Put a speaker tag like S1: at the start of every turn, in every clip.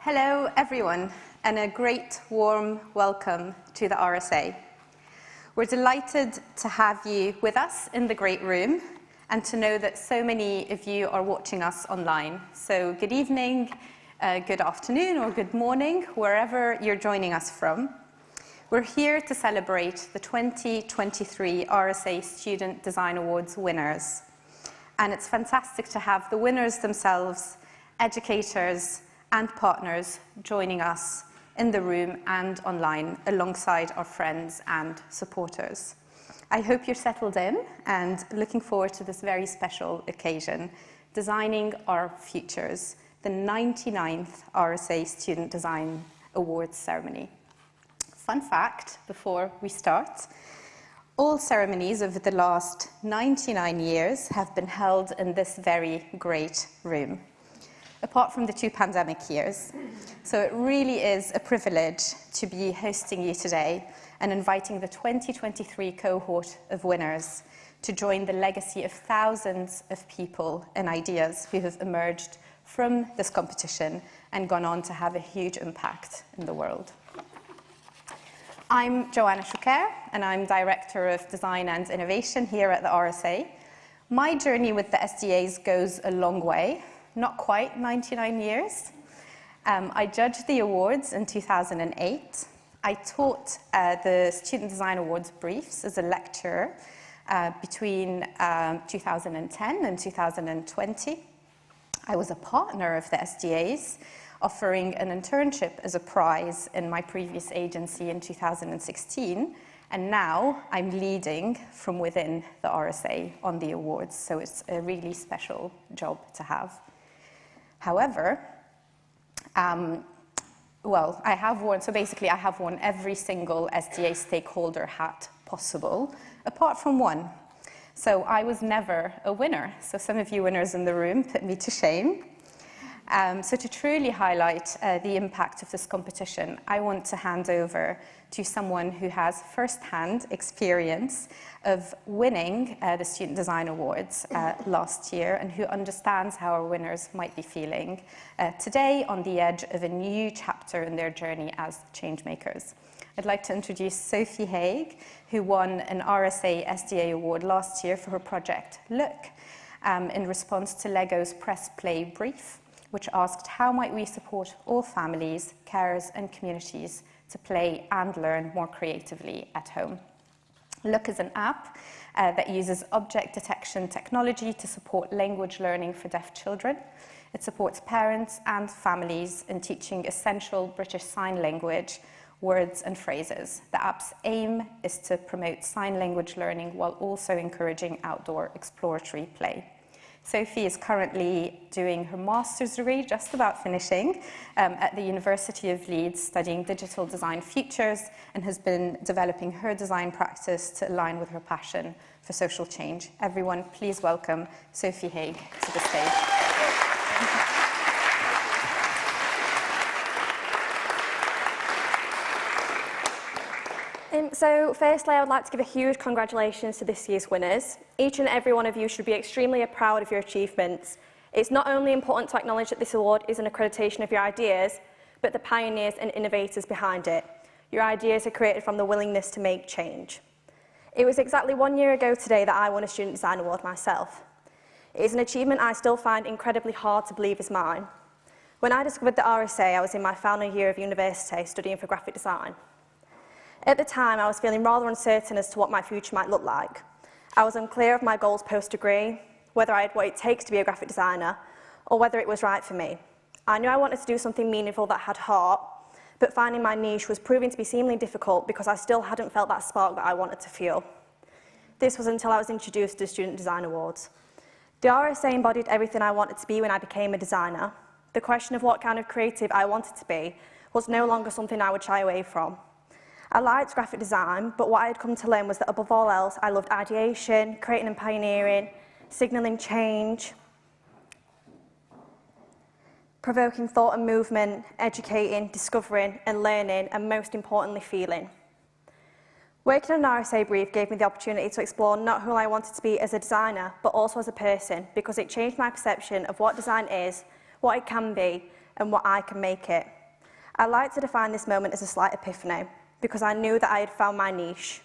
S1: Hello everyone, and a great warm welcome to the RSA. We're delighted to have you with us in the great room and to know that so many of you are watching us online. So good evening, good afternoon or good morning, wherever you're joining us from. We're here to celebrate the 2023 RSA Student Design Awards winners. And it's fantastic to have the winners themselves, educators, and partners joining us in the room and online alongside our friends and supporters. I hope you're settled in and looking forward to this very special occasion, designing our futures, the 99th RSA Student Design Awards ceremony. Fun fact before we start, all ceremonies over the last 99 years have been held in this very great room, apart from the 2 pandemic years. So it really is a privilege to be hosting you today and inviting the 2023 cohort of winners to join the legacy of thousands of people and ideas who have emerged from this competition and gone on to have a huge impact in the world. I'm Joanna Choucair, and I'm Director of Design and Innovation here at the RSA. My journey with the SDAs goes a long way. Not quite 99 years. I judged the awards in 2008. I taught the Student Design Awards briefs as a lecturer between 2010 and 2020. I was a partner of the SDAs, offering an internship as a prize in my previous agency in 2016. And now I'm leading from within the RSA on the awards. So it's a really special job to have. However, I have worn every single SDA stakeholder hat possible, apart from one. So I was never a winner. So some of you winners in the room put me to shame. So to truly highlight the impact of this competition, I want to hand over to someone who has first-hand experience of winning the Student Design Awards last year and who understands how our winners might be feeling today on the edge of a new chapter in their journey as changemakers. I'd like to introduce Sophie Hague, who won an RSA SDA award last year for her project Look in response to Lego's Press Play brief, which asked how might we support all families, carers and communities to play and learn more creatively at home. Look is an app that uses object detection technology to support language learning for deaf children. It supports parents and families in teaching essential British Sign Language words and phrases. The app's aim is to promote sign language learning while also encouraging outdoor exploratory play. Sophie is currently doing her master's degree, just about finishing, at the University of Leeds, studying digital design futures, and has been developing her design practice to align with her passion for social change. Everyone, please welcome Sophie Hague to the stage.
S2: So firstly, I would like to give a huge congratulations to this year's winners. Each and every one of you should be extremely proud of your achievements. It's not only important to acknowledge that this award is an accreditation of your ideas, but the pioneers and innovators behind it. Your ideas are created from the willingness to make change. It was exactly 1 year ago today that I won a Student Design Award myself. It is an achievement I still find incredibly hard to believe is mine. When I discovered the RSA, I was in my final year of university studying for graphic design. At the time, I was feeling rather uncertain as to what my future might look like. I was unclear of my goals post-degree, whether I had what it takes to be a graphic designer, or whether it was right for me. I knew I wanted to do something meaningful that had heart, but finding my niche was proving to be seemingly difficult because I still hadn't felt that spark that I wanted to feel. This was until I was introduced to the Student Design Awards. The RSA embodied everything I wanted to be when I became a designer. The question of what kind of creative I wanted to be was no longer something I would shy away from. I liked graphic design, but what I had come to learn was that above all else, I loved ideation, creating and pioneering, signalling change, provoking thought and movement, educating, discovering and learning, and most importantly, feeling. Working on an RSA brief gave me the opportunity to explore not who I wanted to be as a designer, but also as a person, because it changed my perception of what design is, what it can be, and what I can make it. I like to define this moment as a slight epiphany, because I knew that I had found my niche.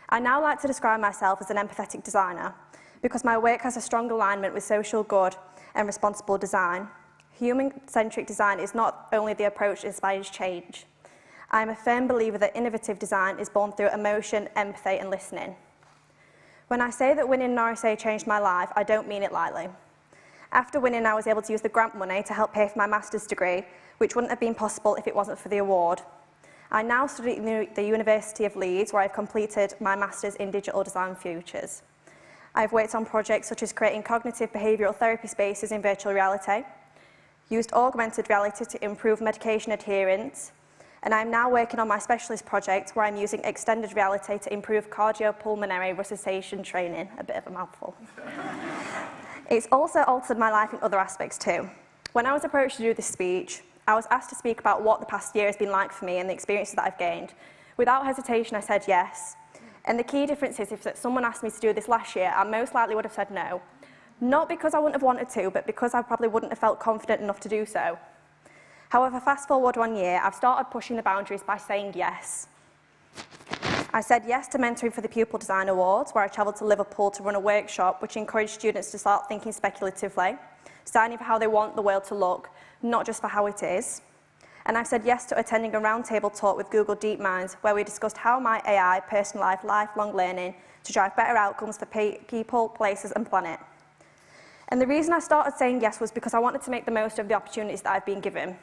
S2: I now like to describe myself as an empathetic designer, because my work has a strong alignment with social good and responsible design. Human-centric design is not only the approach that inspires change. I am a firm believer that innovative design is born through emotion, empathy, and listening. When I say that winning an RSA changed my life, I don't mean it lightly. After winning, I was able to use the grant money to help pay for my master's degree, which wouldn't have been possible if it wasn't for the award. I now study at the University of Leeds, where I've completed my master's in digital design futures. I've worked on projects such as creating cognitive behavioural therapy spaces in virtual reality, used augmented reality to improve medication adherence, and I'm now working on my specialist project where I'm using extended reality to improve cardiopulmonary resuscitation training. A bit of a mouthful. It's also altered my life in other aspects too. When I was approached to do this speech, I was asked to speak about what the past year has been like for me and the experiences that I've gained. Without hesitation, I said yes. And the key difference is if someone asked me to do this last year, I most likely would have said no. Not because I wouldn't have wanted to, but because I probably wouldn't have felt confident enough to do so. However, fast forward 1 year, I've started pushing the boundaries by saying yes. I said yes to mentoring for the Pupil Design Awards, where I travelled to Liverpool to run a workshop which encouraged students to start thinking speculatively, designing for how they want the world to look, not just for how it is. And I've said yes to attending a roundtable talk with Google DeepMind, where we discussed how my AI personalised lifelong learning to drive better outcomes for people, places and planet. And the reason I started saying yes was because I wanted to make the most of the opportunities that I've been given.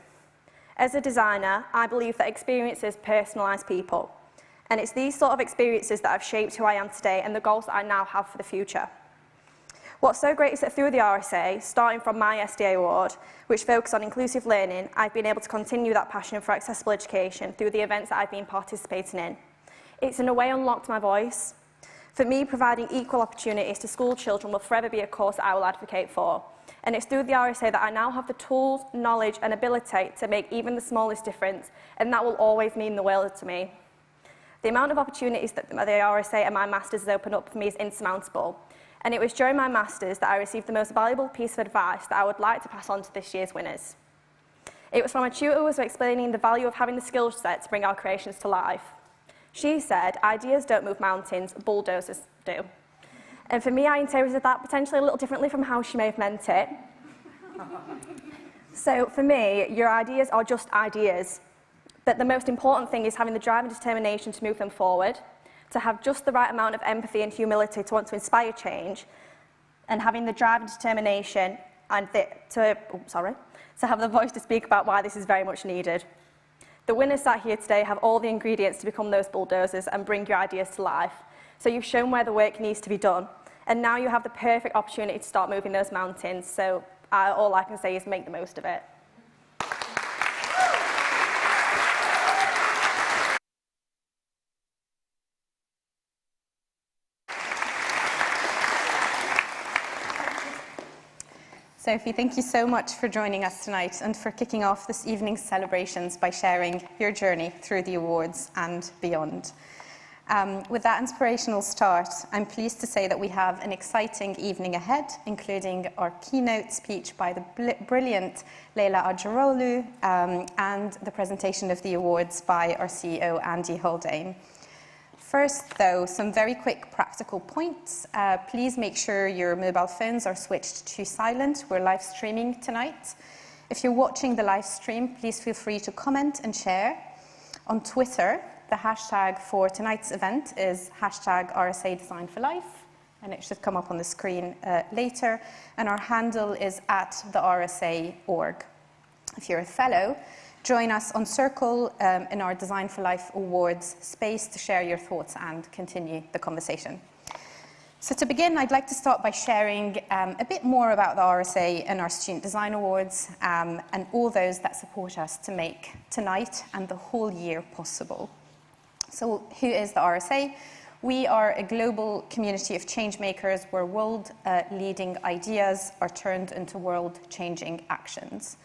S2: As a designer, I believe that experiences personalise people. And it's these sort of experiences that have shaped who I am today and the goals that I now have for the future. What's so great is that through the RSA, starting from my SDA award, which focused on inclusive learning, I've been able to continue that passion for accessible education through the events that I've been participating in. It's in a way unlocked my voice. For me, providing equal opportunities to school children will forever be a cause that I will advocate for. And it's through the RSA that I now have the tools, knowledge and ability to make even the smallest difference, and that will always mean the world to me. The amount of opportunities that the RSA and my Masters has opened up for me is insurmountable. And it was during my Masters that I received the most valuable piece of advice that I would like to pass on to this year's winners. It was from a tutor who was explaining the value of having the skill set to bring our creations to life. She said, ideas don't move mountains, bulldozers do. And for me, I interpreted that potentially a little differently from how she may have meant it. So for me, your ideas are just ideas. But the most important thing is having the drive and determination to move them forward, to have just the right amount of empathy and humility to want to inspire change, and having the drive and determination and to have the voice to speak about why this is very much needed. The winners sat here today have all the ingredients to become those bulldozers and bring your ideas to life. So you've shown where the work needs to be done, and now you have the perfect opportunity to start moving those mountains. So all I can say is make the most of it.
S1: Sophie, thank you so much for joining us tonight and for kicking off this evening's celebrations by sharing your journey through the awards and beyond. With that inspirational start, I'm pleased to say that we have an exciting evening ahead, including our keynote speech by the brilliant Leyla Acaroglu and the presentation of the awards by our CEO, Andy Haldane. First, though, some very quick practical points. Please make sure your mobile phones are switched to silent. We're live streaming tonight. If you're watching the live stream, please feel free to comment and share. On Twitter, the hashtag for tonight's event is #RSA Design for Life, and it should come up on the screen later. And our handle is @theRSA.org. If you're a fellow, join us on Circle in our Design for Life Awards space to share your thoughts and continue the conversation. So to begin, I'd like to start by sharing a bit more about the RSA and our Student Design Awards and all those that support us to make tonight and the whole year possible. So who is the RSA? We are a global community of change makers where world-leading ideas are turned into world-changing actions.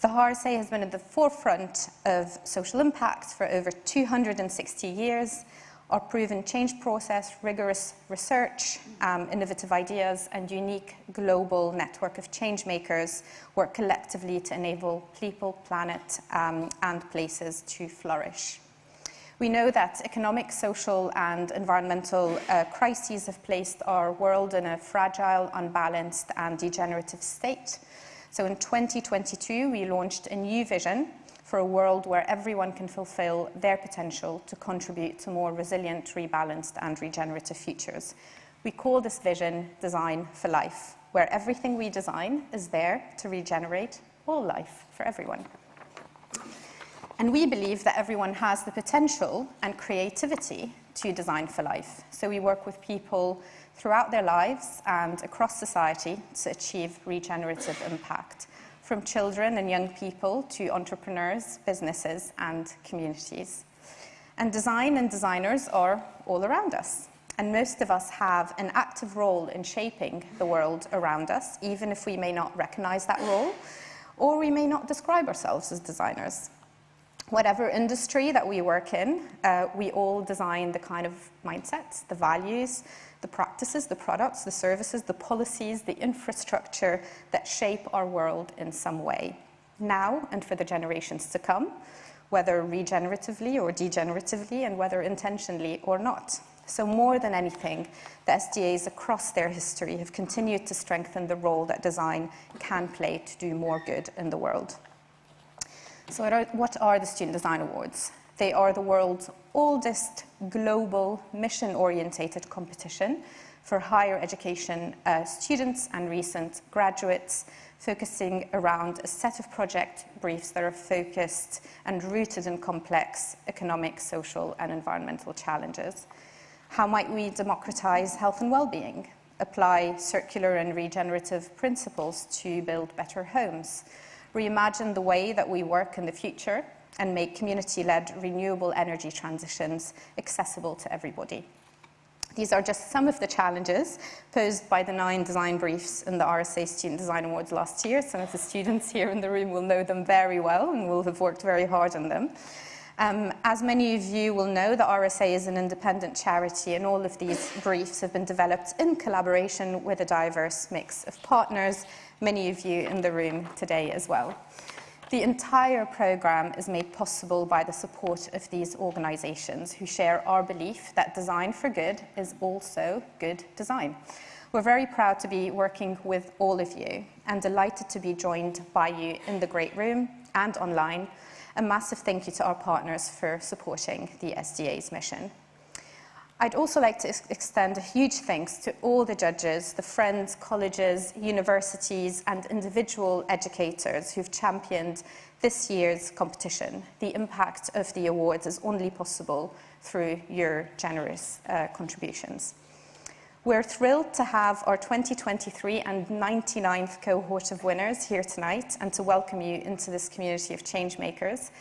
S1: The RSA has been at the forefront of social impact for over 260 years. Our proven change process, rigorous research, innovative ideas, and unique global network of change makers work collectively to enable people, planet, and places to flourish. We know that economic, social, and environmental crises have placed our world in a fragile, unbalanced, and degenerative state. So in 2022, we launched a new vision for a world where everyone can fulfill their potential to contribute to more resilient, rebalanced, and regenerative futures. We call this vision Design for Life, where everything we design is there to regenerate all life for everyone. And we believe that everyone has the potential and creativity to design for life. So we work with people throughout their lives and across society to achieve regenerative impact, from children and young people to entrepreneurs, businesses, and communities. And design and designers are all around us. And most of us have an active role in shaping the world around us, even if we may not recognize that role, or we may not describe ourselves as designers. Whatever industry that we work in, we all design the kind of mindsets, the values, the practices, the products, the services, the policies, the infrastructure that shape our world in some way, now and for the generations to come, whether regeneratively or degeneratively, and whether intentionally or not. So more than anything, the SDAs across their history have continued to strengthen the role that design can play to do more good in the world. So what are the Student Design Awards? They are the world's oldest global mission-orientated competition for higher education students and recent graduates, focusing around a set of project briefs that are focused and rooted in complex economic, social, and environmental challenges. How might we democratize health and well-being, apply circular and regenerative principles to build better homes, reimagine the way that we work in the future, and make community-led renewable energy transitions accessible to everybody? These are just some of the challenges posed by the 9 design briefs in the RSA Student Design Awards last year. Some of the students here in the room will know them very well and will have worked very hard on them. As many of you will know, the RSA is an independent charity, and all of these briefs have been developed in collaboration with a diverse mix of partners, many of you in the room today as well. The entire programme is made possible by the support of these organisations who share our belief that design for good is also good design. We're very proud to be working with all of you and delighted to be joined by you in the great room and online. A massive thank you to our partners for supporting the SDA's mission. I'd also like to extend a huge thanks to all the judges, the friends, colleges, universities, and individual educators who've championed this year's competition. The impact of the awards is only possible through your generous contributions. We're thrilled to have our 2023 and 99th cohort of winners here tonight and to welcome you into this community of changemakers.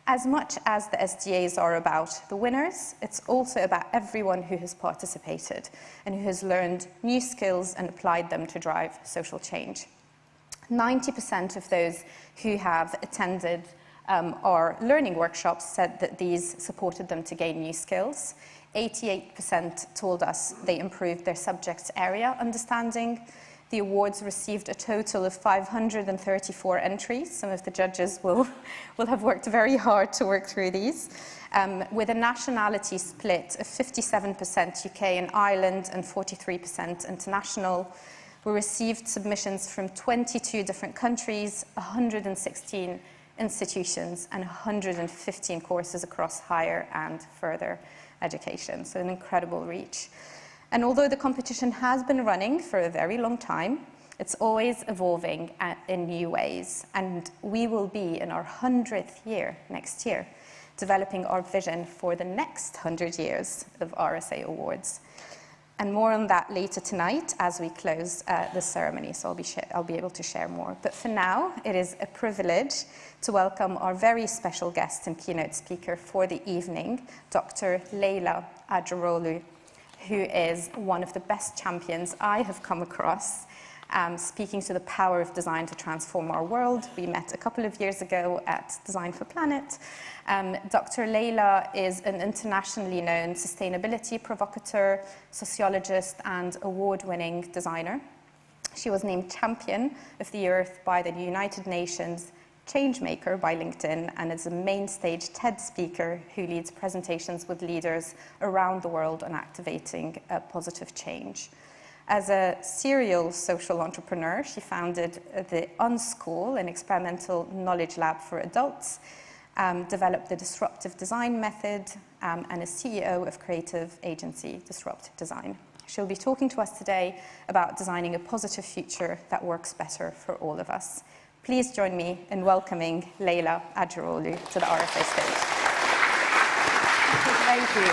S1: As much as the SDAs are about the winners, it's also about everyone who has participated and who has learned new skills and applied them to drive social change. 90% of those who have attended our learning workshops said that these supported them to gain new skills. 88% told us they improved their subject area understanding. The awards received a total of 534 entries. Some of the judges will have worked very hard to work through these, with a nationality split of 57% UK and Ireland and 43% international. We received submissions from 22 different countries, 116 institutions, and 115 courses across higher and further education. So an incredible reach. And although the competition has been running for a very long time, it's always evolving in new ways. And we will be in our 100th year next year, developing our vision for the next 100 years of RSA Awards. And more on that later tonight as we close the ceremony, so I'll be able to share more. But for now, it is a privilege to welcome our very special guest and keynote speaker for the evening, Dr. Leyla Acaroglu, who is one of the best champions I have come across speaking to the power of design to transform our world. We met a couple of years ago at Design for Planet. Dr. Leyla is an internationally known sustainability provocateur, sociologist, and award-winning designer. She was named Champion of the Earth by the United Nations, Changemaker by LinkedIn, and is a main stage TED speaker who leads presentations with leaders around the world on activating a positive change. As a serial social entrepreneur, she founded the Unschool, an experimental knowledge lab for adults, developed the disruptive design method, and is CEO of creative agency Disruptive Design. She'll be talking to us today about designing a positive future that works better for all of us. Please join me in welcoming Leyla Acaroglu to the RSA stage.
S3: Thank you.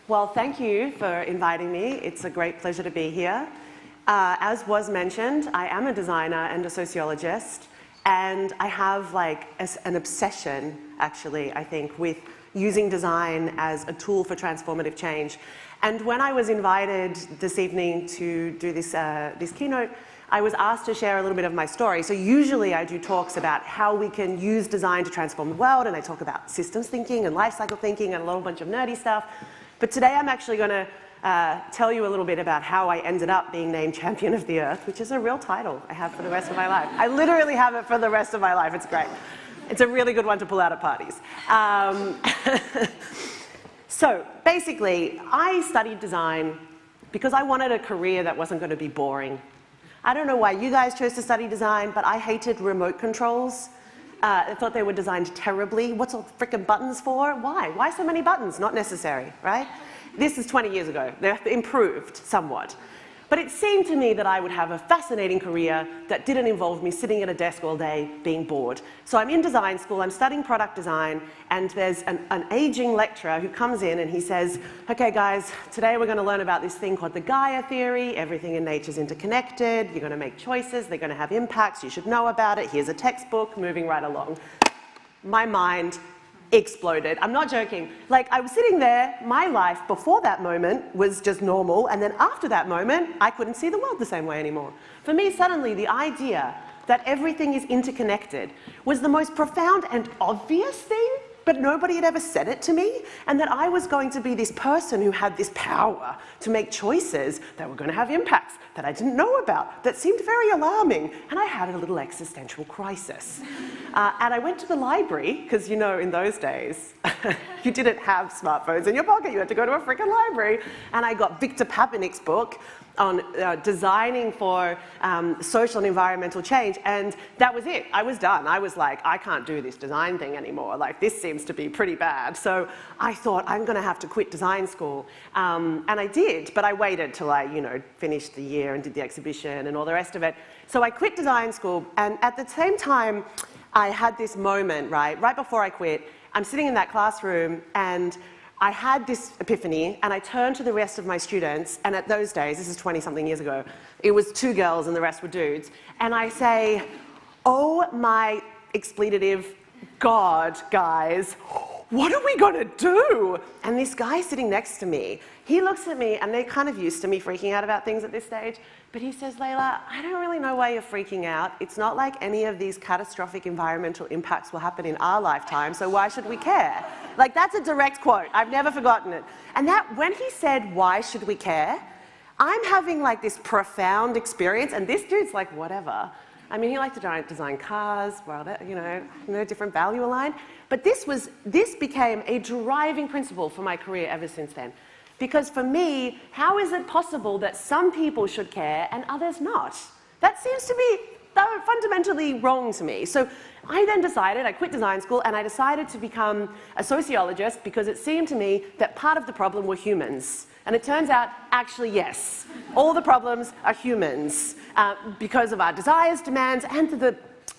S3: Well, thank you for inviting me. It's a great pleasure to be here. As was mentioned, I am a designer and a sociologist, and I have like an obsession, actually, I think, with using design as a tool for transformative change. And when I was invited this evening to do this keynote, I was asked to share a little bit of my story. So usually I do talks about how we can use design to transform the world, and I talk about systems thinking and life cycle thinking and a whole bunch of nerdy stuff. But today I'm actually going to tell you a little bit about how I ended up being named Champion of the Earth, which is a real title I have for the rest of my life. I literally have it for the rest of my life. It's great. It's a really good one to pull out at parties. So basically, I studied design because I wanted a career that wasn't going to be boring. I don't know why you guys chose to study design, but I hated remote controls. I thought they were designed terribly. What's all the frickin' buttons for? Why? Why so many buttons? Not necessary, right? This is 20 years ago. They've improved somewhat. But it seemed to me that I would have a fascinating career that didn't involve me sitting at a desk all day being bored. So I'm in design school, I'm studying product design, and there's an aging lecturer who comes in and he says, okay guys, today we're going to learn about this thing called the Gaia theory. Everything in nature is interconnected. You're going to make choices. They're going to have impacts. You should know about it. Here's a textbook, moving right along. My mind exploded. I'm not joking. Like, I was sitting there, my life before that moment was just normal, and then after that moment, I couldn't see the world the same way anymore. For me, suddenly, the idea that everything is interconnected was the most profound and obvious thing, but nobody had ever said it to me, and that I was going to be this person who had this power to make choices that were going to have impacts that I didn't know about, that seemed very alarming, and I had a little existential crisis. And I went to the library, because you know, in those days, you didn't have smartphones in your pocket, you had to go to a freaking library, and I got Victor Papanik's book on designing for social and environmental change, and that was it. I was done. I was like, I can't do this design thing anymore. Like, this seems to be pretty bad. So I thought, I'm going to have to quit design school. And I did, but I waited till I, finished the year and did the exhibition and all the rest of it. So I quit design school, and at the same time, I had this moment, right before I quit. I'm sitting in that classroom, and I had this epiphany, and I turned to the rest of my students, and at those days, this is 20-something years ago, it was 2 girls and the rest were dudes, and I say, oh my expletive God, guys, what are we gonna do? And this guy sitting next to me, he looks at me, and they're kind of used to me freaking out about things at this stage, but he says, Leyla, I don't really know why you're freaking out. It's not like any of these catastrophic environmental impacts will happen in our lifetime, so why should we care? Like, that's a direct quote. I've never forgotten it. And that, when he said, why should we care, I'm having like this profound experience, and this dude's like, whatever. I mean, he liked to design cars, well, no different value aligned. But this became a driving principle for my career ever since then. Because for me, how is it possible that some people should care and others not? That seems to be fundamentally wrong to me. So I then decided, I quit design school, and I decided to become a sociologist because it seemed to me that part of the problem were humans. And it turns out, actually, yes, all the problems are humans because of our desires, demands, and the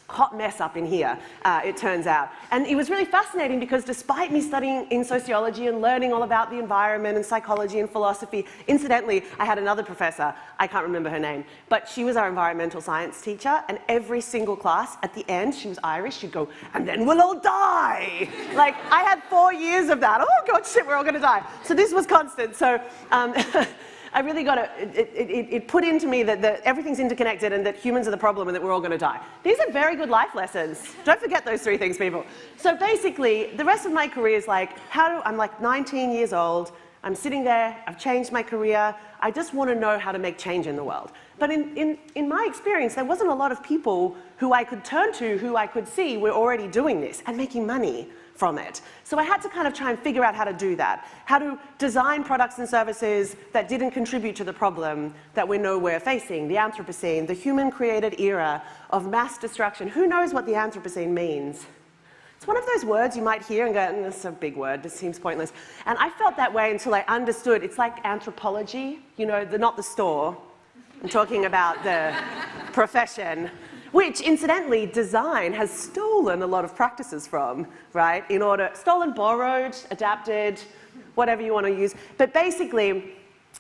S3: hot mess up in here, it turns out. And it was really fascinating because despite me studying in sociology and learning all about the environment and psychology and philosophy, incidentally, I had another professor, I can't remember her name, but she was our environmental science teacher, and every single class, at the end, she was Irish, she'd go, and then we'll all die. Like, I had 4 years of that. Oh, God, shit, we're all going to die. So this was constant. So I really got it put into me that everything's interconnected and that humans are the problem and that we're all going to die. These are very good life lessons. Don't forget those 3 things, people. So basically, the rest of my career is like, I'm like 19 years old, I'm sitting there, I've changed my career, I just want to know how to make change in the world. But in my experience, there wasn't a lot of people who I could turn to, who I could see were already doing this and making money from it. So I had to kind of try and figure out how to do that, how to design products and services that didn't contribute to the problem that we know we're facing, the Anthropocene, the human-created era of mass destruction. Who knows what the Anthropocene means? It's one of those words you might hear and go, that's a big word, this seems pointless. And I felt that way until I understood it's like anthropology, you know, not the store. I'm talking about the profession. Which, incidentally, design has stolen a lot of practices from, right? Stolen, borrowed, adapted, whatever you want to use. But basically,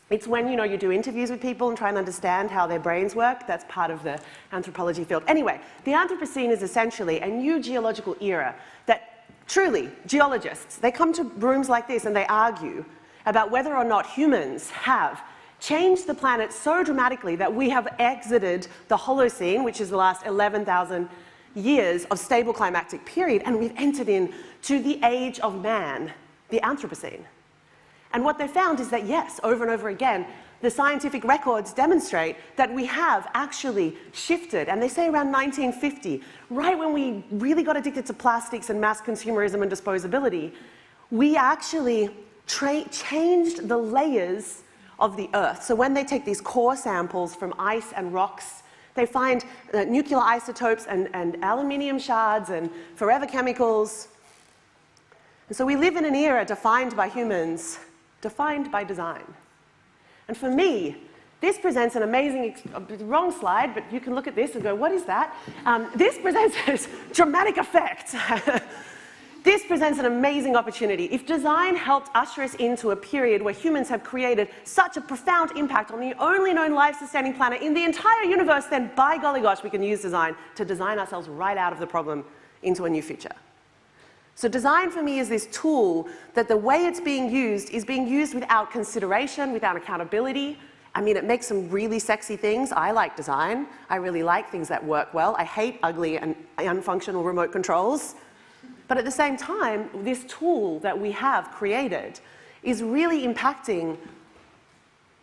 S3: it's when, you do interviews with people and try and understand how their brains work. That's part of the anthropology field. Anyway, the Anthropocene is essentially a new geological era that, truly, geologists, they come to rooms like this and they argue about whether or not humans have changed the planet so dramatically that we have exited the Holocene, which is the last 11,000 years of stable climatic period, and we've entered into the age of man, the Anthropocene. And what they found is that, yes, over and over again, the scientific records demonstrate that we have actually shifted, and they say around 1950, right when we really got addicted to plastics and mass consumerism and disposability, we actually changed the layers of the Earth. So when they take these core samples from ice and rocks, they find nuclear isotopes and aluminium shards and forever chemicals. And so we live in an era defined by humans, defined by design. And for me, this presents an amazing, wrong slide, but you can look at this and go, what is that? This presents this dramatic effect. This presents an amazing opportunity. If design helped usher us into a period where humans have created such a profound impact on the only known life-sustaining planet in the entire universe, then by golly gosh, we can use design to design ourselves right out of the problem into a new future. So design for me is this tool that the way it's being used is being used without consideration, without accountability. I mean, it makes some really sexy things. I like design. I really like things that work well. I hate ugly and unfunctional remote controls. But at the same time, this tool that we have created is really impacting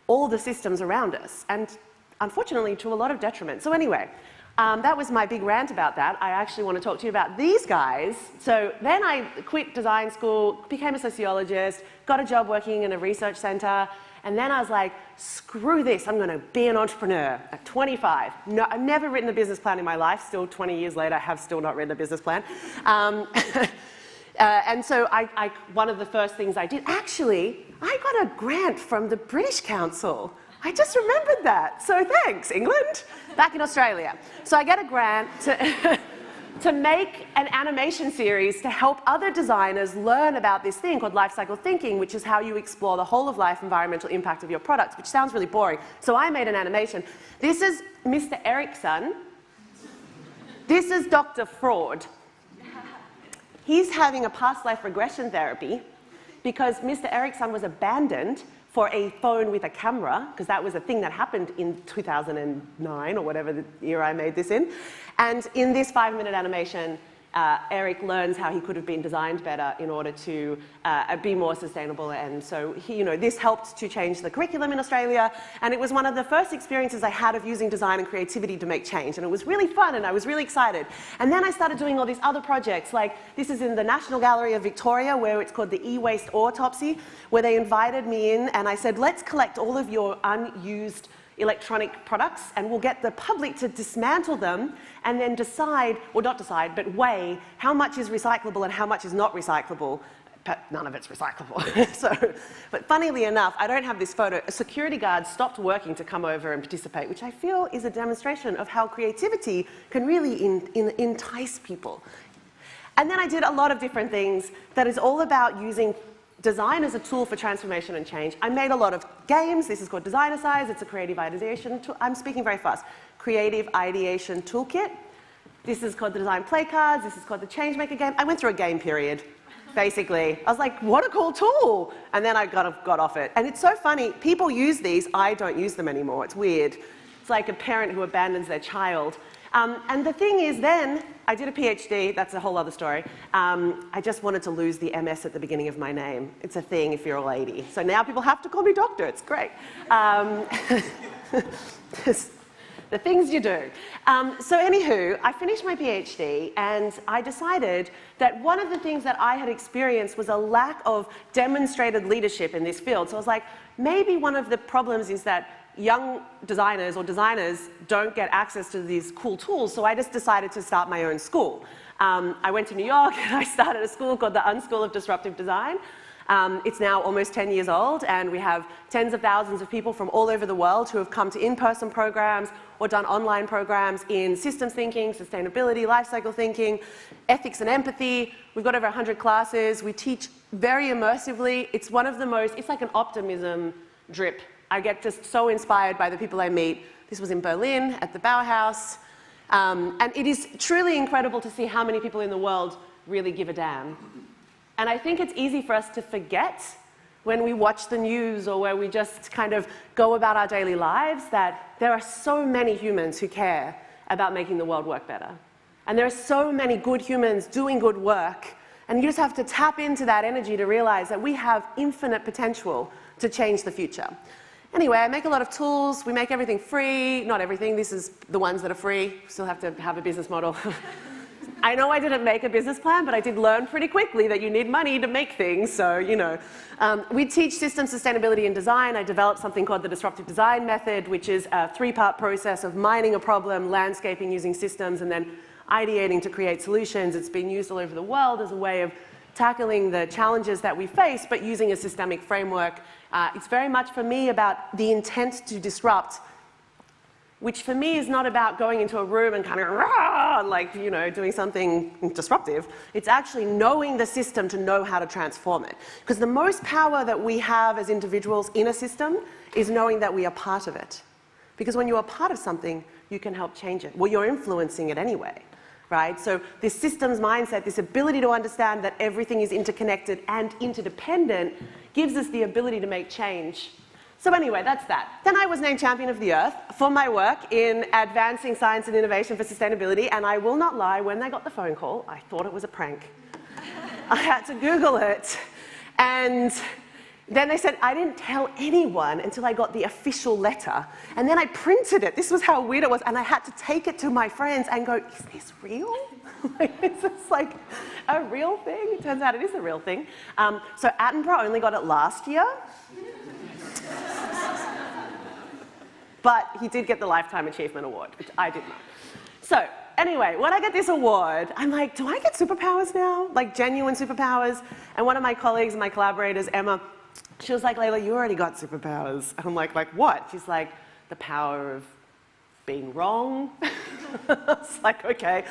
S3: all the systems around us, and unfortunately to a lot of detriment. So anyway, that was my big rant about that. I actually want to talk to you about these guys. So then I quit design school, became a sociologist, got a job working in a research center, and then I was like, screw this, I'm going to be an entrepreneur at 25. No, I've never written a business plan in my life. Still, 20 years later, I have still not written a business plan. And so one of the first things I did, actually, I got a grant from the British Council. I just remembered that. So thanks, England. Back in Australia. So I get a grant to make an animation series to help other designers learn about this thing called life cycle thinking, which is how you explore the whole of life environmental impact of your products, which sounds really boring. So I made an animation. This is Mr. Erickson. This is Dr. Fraud. He's having a past life regression therapy because Mr. Erickson was abandoned for a phone with a camera, because that was a thing that happened in 2009 or whatever the year I made this in. And in this 5-minute animation, Eric learns how he could have been designed better in order to be more sustainable. And so this helped to change the curriculum in Australia. And it was one of the first experiences I had of using design and creativity to make change. And it was really fun, and I was really excited. And then I started doing all these other projects. Like, this is in the National Gallery of Victoria, where it's called the E-Waste Autopsy, where they invited me in, and I said, let's collect all of your unused electronic products, and we'll get the public to dismantle them and then decide, or not decide, but weigh how much is recyclable and how much is not recyclable none of it's recyclable. But funnily enough, I don't have this photo. A security guard stopped working to come over and participate, which I feel is a demonstration of how creativity can really entice people. And then I did a lot of different things that is all about using design as a tool for transformation and change. I made a lot of games. This is called Designercise. It's a creative ideation tool. I'm speaking very fast. Creative ideation toolkit. This is called the design play cards. This is called the Changemaker game. I went through a game period, basically. I was like, what a cool tool. And then I got off it. And it's so funny. People use these. I don't use them anymore. It's weird. It's like a parent who abandons their child. And the thing is then, I did a PhD, that's a whole other story. I just wanted to lose the MS at the beginning of my name. It's a thing if you're a lady. So now people have to call me doctor, it's great. The things you do. So anywho, I finished my PhD and I decided that one of the things that I had experienced was a lack of demonstrated leadership in this field. So I was like, maybe one of the problems is that young designers or designers don't get access to these cool tools, so I just decided to start my own school. I went to New York and I started a school called the Unschool of Disruptive Design. It's now almost 10 years old, and we have tens of thousands of people from all over the world who have come to in-person programs or done online programs in systems thinking, sustainability, life cycle thinking, ethics and empathy. We've got over 100 classes. We teach very immersively. It's one of the most, it's like an optimism drip. I get just so inspired by the people I meet. This was in Berlin at the Bauhaus. And it is truly incredible to see how many people in the world really give a damn. And I think it's easy for us to forget when we watch the news or where we just kind of go about our daily lives that there are so many humans who care about making the world work better. And there are so many good humans doing good work. And you just have to tap into that energy to realize that we have infinite potential to change the future. Anyway, I make a lot of tools. We make everything free. Not everything. This is the ones that are free. We still have to have a business model. I know I didn't make a business plan, but I did learn pretty quickly that you need money to make things. So, you know. We teach systems sustainability and design. I developed something called the disruptive design method, which is a three-part process of mining a problem, landscaping using systems, and then ideating to create solutions. It's been used all over the world as a way of tackling the challenges that we face, but using a systemic framework. It's very much for me about the intent to disrupt, which for me is not about going into a room and kind of rah, like, you know, doing something disruptive. It's actually knowing the system to know how to transform it. Because the most power that we have as individuals in a system is knowing that we are part of it. Because when you are part of something, you can help change it. Well, you're influencing it anyway. Right? So this systems mindset, this ability to understand that everything is interconnected and interdependent gives us the ability to make change. So anyway, that's that. Then I was named Champion of the Earth for my work in advancing science and innovation for sustainability, and I will not lie, when I got the phone call, I thought it was a prank. I had to Google it, and then they said, I didn't tell anyone until I got the official letter. And then I printed it. This was how weird it was. And I had to take it to my friends and go, is this real? Is this like a real thing? It turns out it is a real thing. So Attenborough only got it last year. But he did get the Lifetime Achievement Award, which I did not. So anyway, when I get this award, I'm like, do I get superpowers now? Like genuine superpowers? And one of my colleagues, my collaborators, Emma, she was like, Leyla, you already got superpowers. And I'm like what? She's like, the power of being wrong. I was like, okay.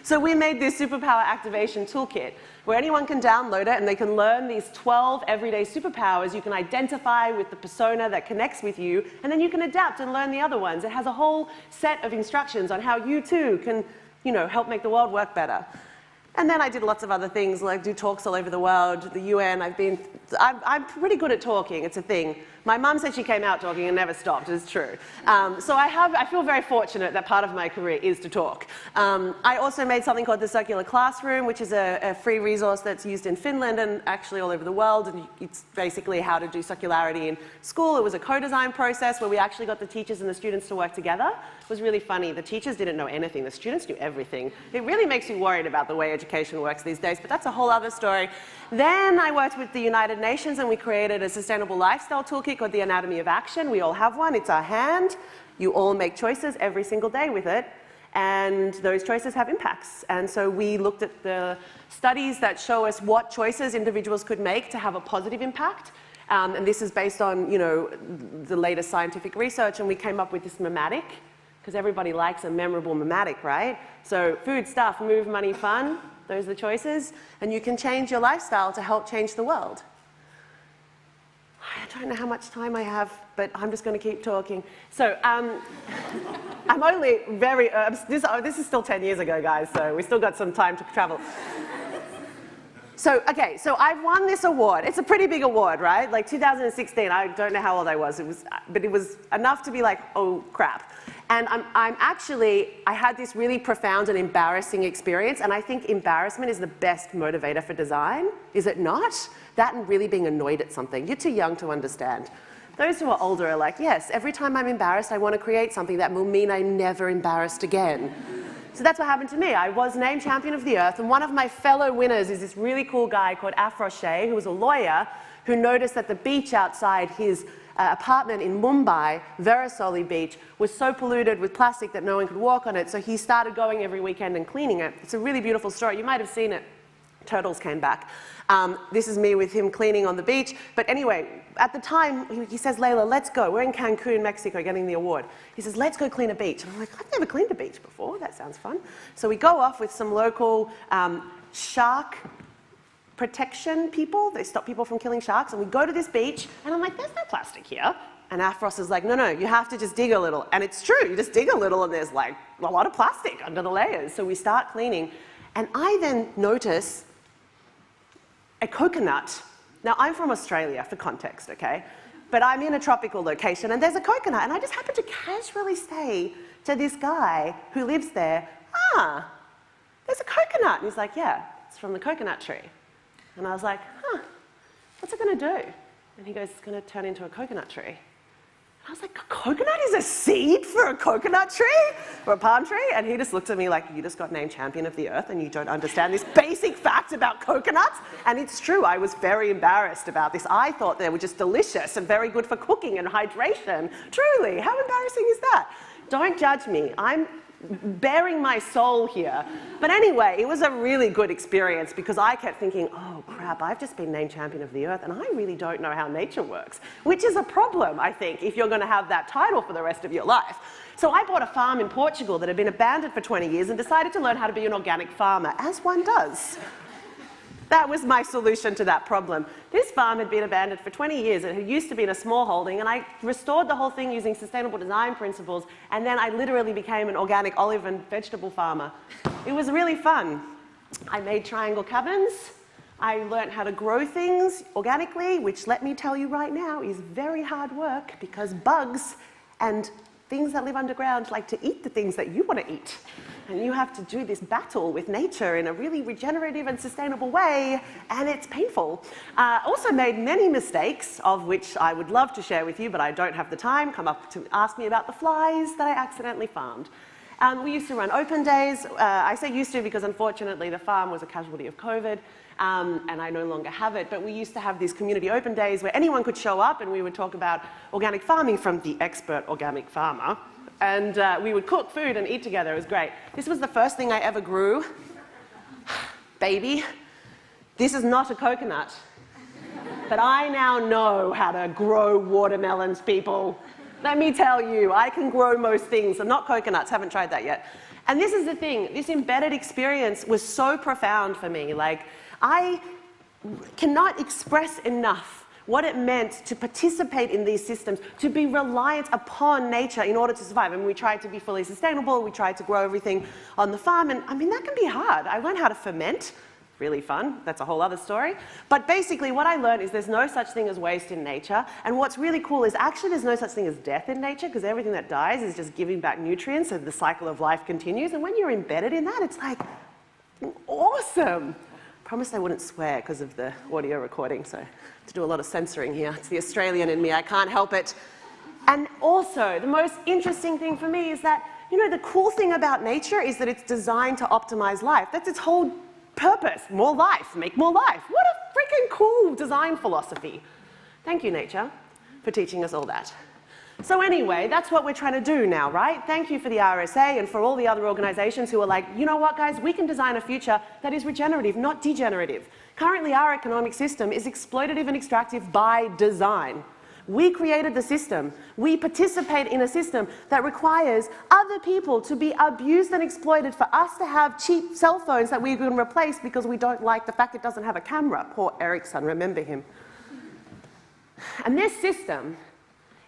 S3: So we made this superpower activation toolkit where anyone can download it and they can learn these 12 everyday superpowers you can identify with the persona that connects with you, and then you can adapt and learn the other ones. It has a whole set of instructions on how you too can, you know, help make the world work better. And then I did lots of other things, like do talks all over the world, the UN. I'm pretty good at talking, it's a thing. My mum said she came out talking and never stopped, it's true. So I feel very fortunate that part of my career is to talk. I also made something called the Circular Classroom, which is a free resource that's used in Finland and actually all over the world. And it's basically how to do circularity in school. It was a co-design process where we actually got the teachers and the students to work together. It was really funny. The teachers didn't know anything. The students knew everything. It really makes you worried about the way education works these days, but that's a whole other story. Then I worked with the United Nations and we created a sustainable lifestyle toolkit called the Anatomy of Action. We all have one. It's our hand. You all make choices every single day with it. and those choices have impacts. And so we looked at the studies that show us what choices individuals could make to have a positive impact. And this is based on, you know, the latest scientific research, and we came up with this mematic, because everybody likes a memorable mematic, right? So food, stuff, move, money, fun, those are the choices, and you can change your lifestyle to help change the world. I don't know how much time I have, but I'm just going to keep talking. So I'm only very, this is still 10 years ago, guys, so we still got some time to travel. So, okay, so I've won this award. It's a pretty big award, right? Like 2016, I don't know how old I was, but it was enough to be like, oh crap. And I had this really profound and embarrassing experience, and I think embarrassment is the best motivator for design, is it not? That and really being annoyed at something. You're too young to understand. Those who are older are like, yes, every time I'm embarrassed, I want to create something that will mean I'm never embarrassed again. So that's what happened to me. I was named Champion of the Earth, and one of my fellow winners is this really cool guy called RSA, who was a lawyer, who noticed that the beach outside his apartment in Mumbai, Veerasoli Beach, was so polluted with plastic that no one could walk on it, so he started going every weekend and cleaning it. It's a really beautiful story. You might have seen it. Turtles came back. This is me with him cleaning on the beach. But anyway, at the time, he says, Leyla, let's go. We're in Cancun, Mexico, getting the award. He says, let's go clean a beach. And I'm like, I've never cleaned a beach before. That sounds fun. So we go off with some local shark protection people. They stop people from killing sharks. And we go to this beach. And I'm like, there's no plastic here. And Afros is like, no, no, you have to just dig a little. And it's true. You just dig a little, and there's like a lot of plastic under the layers. So we start cleaning. And I then notice a coconut. Now, I'm from Australia, for context, okay? But I'm in a tropical location, and there's a coconut, and I just happened to casually say to this guy who lives there, there's a coconut. And he's like, yeah, it's from the coconut tree. And I was like, what's it going to do? And he goes, it's going to turn into a coconut tree. I was like, a coconut is a seed for a coconut tree? Or a palm tree? And he just looked at me like, you just got named Champion of the Earth and you don't understand this basic fact about coconuts? And it's true, I was very embarrassed about this. I thought they were just delicious and very good for cooking and hydration. Truly, how embarrassing is that? Don't judge me. I'm bearing my soul here. But anyway, it was a really good experience because I kept thinking, oh crap, I've just been named Champion of the Earth and I really don't know how nature works, which is a problem, I think, if you're going to have that title for the rest of your life. So I bought a farm in Portugal that had been abandoned for 20 years and decided to learn how to be an organic farmer, as one does. That was my solution to that problem. This farm had been abandoned for 20 years. It had used to be in a small holding, and I restored the whole thing using sustainable design principles, and then I literally became an organic olive and vegetable farmer. It was really fun. I made triangle cabins. I learned how to grow things organically, which, let me tell you right now, is very hard work because bugs and things that live underground like to eat the things that you want to eat. And you have to do this battle with nature in a really regenerative and sustainable way, and it's painful. Also made many mistakes, of which I would love to share with you, but I don't have the time. Come up to ask me about the flies that I accidentally farmed. We used to run open days. I say used to because unfortunately the farm was a casualty of COVID, and I no longer have it, but we used to have these community open days where anyone could show up and we would talk about organic farming from the expert organic farmer. And we would cook food and eat together. It was great. This was the first thing I ever grew. Baby, this is not a coconut. But I now know how to grow watermelons, people. Let me tell you, I can grow most things. I'm not coconuts, haven't tried that yet. And this is the thing, this embedded experience was so profound for me. Like, I cannot express enough what it meant to participate in these systems, to be reliant upon nature in order to survive. I mean, we tried to be fully sustainable, we tried to grow everything on the farm, and I mean, that can be hard. I learned how to ferment, really fun, that's a whole other story. But basically what I learned is there's no such thing as waste in nature, and what's really cool is actually there's no such thing as death in nature, because everything that dies is just giving back nutrients, so the cycle of life continues, and when you're embedded in that, it's like, awesome. Promised I wouldn't swear because of the audio recording, so to do a lot of censoring here. It's the Australian in me, I can't help it. And also, the most interesting thing for me is that, you know, the cool thing about nature is that it's designed to optimize life. That's its whole purpose. More life, make more life. What a freaking cool design philosophy. Thank you, nature, for teaching us all that. So anyway, that's what we're trying to do now, right? Thank you for the RSA and for all the other organizations who are like, you know what, guys, we can design a future that is regenerative, not degenerative. Currently, our economic system is exploitative and extractive by design. We created the system. We participate in a system that requires other people to be abused and exploited for us to have cheap cell phones that we can replace because we don't like the fact it doesn't have a camera. Poor Ericsson, remember him. And this system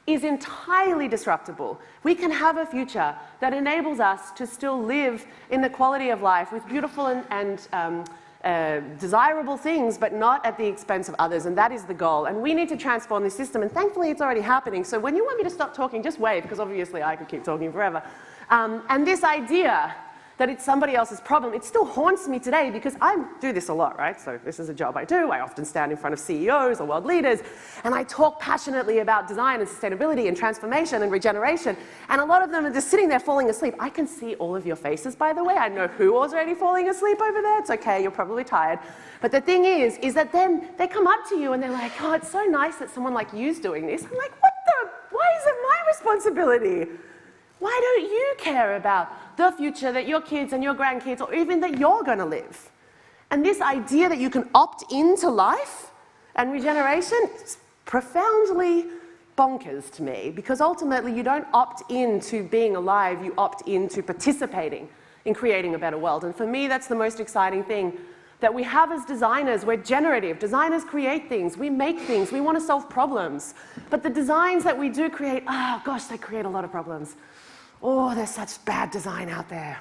S3: is entirely disruptible. We can have a future that enables us to still live in the quality of life with beautiful and desirable things, but not at the expense of others, and that is the goal. And we need to transform this system, and thankfully it's already happening. So when you want me to stop talking, just wave, because obviously I could keep talking forever. And this idea that it's somebody else's problem, it still haunts me today because I do this a lot, right? So this is a job I do. I often stand in front of CEOs or world leaders, and I talk passionately about design and sustainability and transformation and regeneration, and a lot of them are just sitting there falling asleep. I can see all of your faces, by the way. I know who was already falling asleep over there. It's okay, you're probably tired. But the thing is that then they come up to you and they're like, oh, it's so nice that someone like you's doing this. I'm like, why is it my responsibility? Why don't you care about the future that your kids and your grandkids, or even that you're going to live? And this idea that you can opt into life and regeneration is profoundly bonkers to me, because ultimately you don't opt into being alive, you opt into participating in creating a better world. And for me, that's the most exciting thing that we have as designers. We're generative. Designers create things. We make things. We want to solve problems. But the designs that we do create, oh gosh, they create a lot of problems. Oh, there's such bad design out there.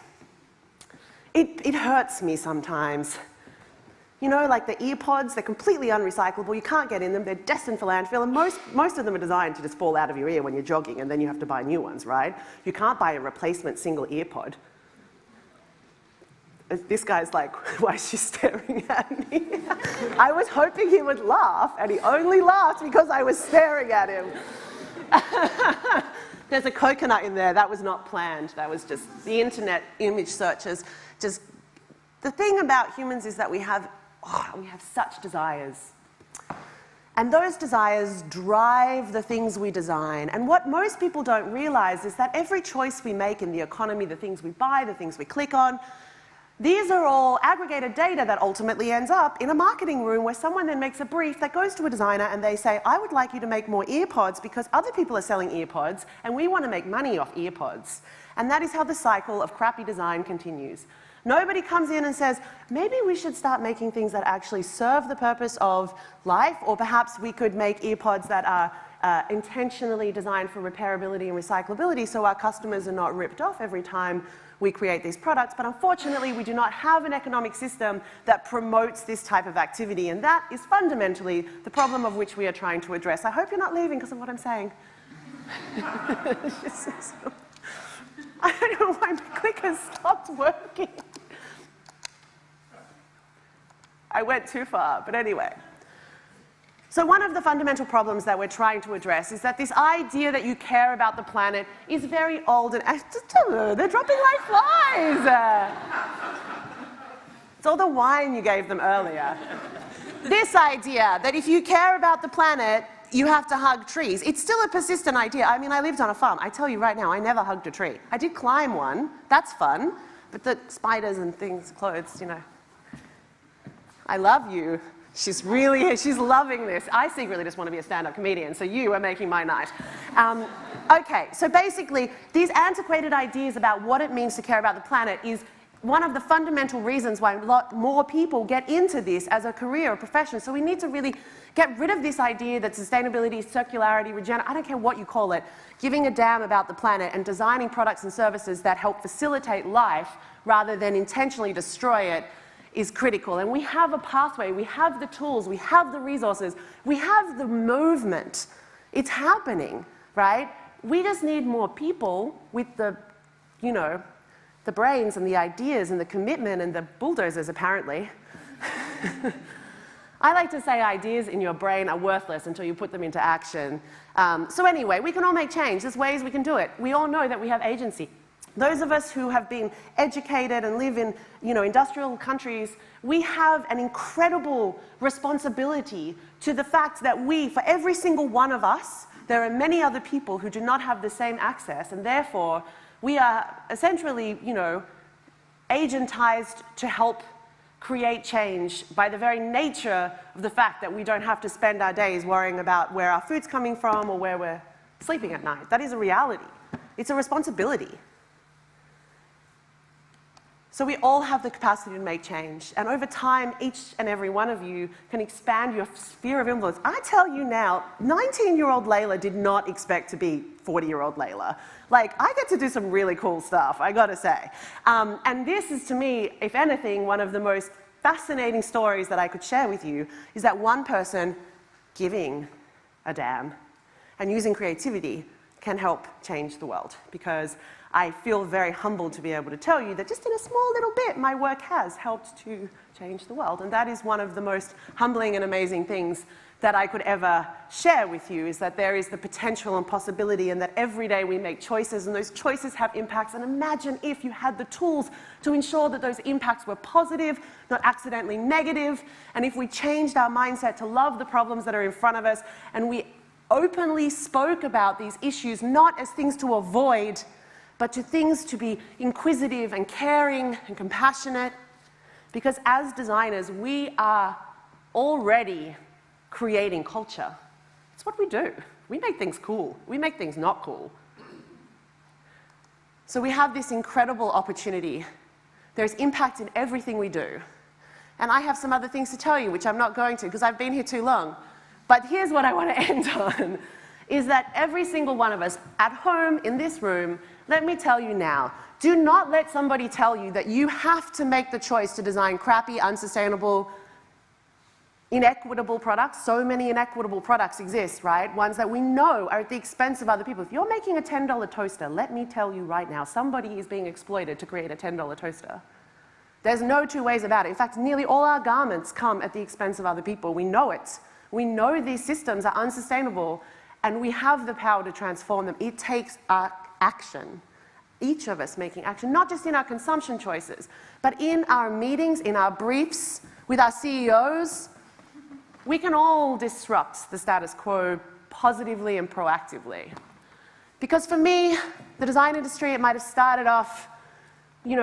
S3: It hurts me sometimes. You know, like the earpods, they're completely unrecyclable. You can't get in them. They're destined for landfill. And most of them are designed to just fall out of your ear when you're jogging, and then you have to buy new ones, right? You can't buy a replacement single earpod. This guy's like, why is she staring at me? I was hoping he would laugh, and he only laughed because I was staring at him. There's a coconut in there. That was not planned. That was just the internet image searches. Just the thing about humans is that we have such desires. And those desires drive the things we design. And what most people don't realize is that every choice we make in the economy, the things we buy, the things we click on, these are all aggregated data that ultimately ends up in a marketing room where someone then makes a brief that goes to a designer and they say, I would like you to make more earpods because other people are selling earpods and we want to make money off earpods. And that is how the cycle of crappy design continues. Nobody comes in and says, maybe we should start making things that actually serve the purpose of life, or perhaps we could make earpods that are intentionally designed for repairability and recyclability so our customers are not ripped off every time we create these products. But unfortunately, we do not have an economic system that promotes this type of activity, and that is fundamentally the problem of which we are trying to address. I hope you're not leaving because of what I'm saying. I don't know why my clicker stopped working. I went too far, but anyway. So one of the fundamental problems that we're trying to address is that this idea that you care about the planet is very old, and they're dropping like flies. It's all the wine you gave them earlier. This idea that if you care about the planet, you have to hug trees. It's still a persistent idea. I mean, I lived on a farm. I tell you right now, I never hugged a tree. I did climb one. That's fun. But the spiders and things, clothes, you know. I love you. She's loving this. I secretly just want to be a stand-up comedian, so you are making my night. Okay, so basically, these antiquated ideas about what it means to care about the planet is one of the fundamental reasons why a lot more people get into this as a career or profession. So we need to really get rid of this idea that sustainability, circularity, regeneration, I don't care what you call it, giving a damn about the planet and designing products and services that help facilitate life rather than intentionally destroy it is critical. And we have a pathway, we have the tools, we have the resources, we have the movement. It's happening, right? We just need more people with the, you know, the brains and the ideas and the commitment and the bulldozers, apparently. I like to say ideas in your brain are worthless until you put them into action. So anyway, we can all make change. There's ways we can do it. We all know that we have agency. Those of us who have been educated and live in, you know, industrial countries, we have an incredible responsibility to the fact that we, for every single one of us there are many other people who do not have the same access, and therefore we are essentially, agentized to help create change by the very nature of the fact that we don't have to spend our days worrying about where our food's coming from or where we're sleeping at night. That is a reality. It's a responsibility. So we all have the capacity to make change. And over time, each and every one of you can expand your sphere of influence. I tell you now, 19-year-old Leyla did not expect to be 40-year-old Leyla. Like, I get to do some really cool stuff, I gotta say. And this is, to me, if anything, one of the most fascinating stories that I could share with you, is that one person giving a damn and using creativity can help change the world. Because I feel very humbled to be able to tell you that just in a small little bit, my work has helped to change the world. And that is one of the most humbling and amazing things that I could ever share with you, is that there is the potential and possibility, and that every day we make choices, and those choices have impacts. And imagine if you had the tools to ensure that those impacts were positive, not accidentally negative, and if we changed our mindset to love the problems that are in front of us, and we openly spoke about these issues not as things to avoid, but to things to be inquisitive and caring and compassionate. Because as designers, we are already creating culture. It's what we do. We make things cool. We make things not cool. So we have this incredible opportunity. There's impact in everything we do. And I have some other things to tell you, which I'm not going to, because I've been here too long. But here's what I want to end on, is that every single one of us at home in this room, let me tell you now, do not let somebody tell you that you have to make the choice to design crappy, unsustainable, inequitable products. So many inequitable products exist, right? Ones that we know are at the expense of other people. If you're making a $10 toaster, let me tell you right now, somebody is being exploited to create a $10 toaster. There's no two ways about it. In fact, nearly all our garments come at the expense of other people. We know it. We know these systems are unsustainable, and we have the power to transform them. It takes action. Each of us making action, not just in our consumption choices, but in our meetings, in our briefs, with our CEOs. We can all disrupt the status quo positively and proactively. Because for me, the design industry, it might have started off,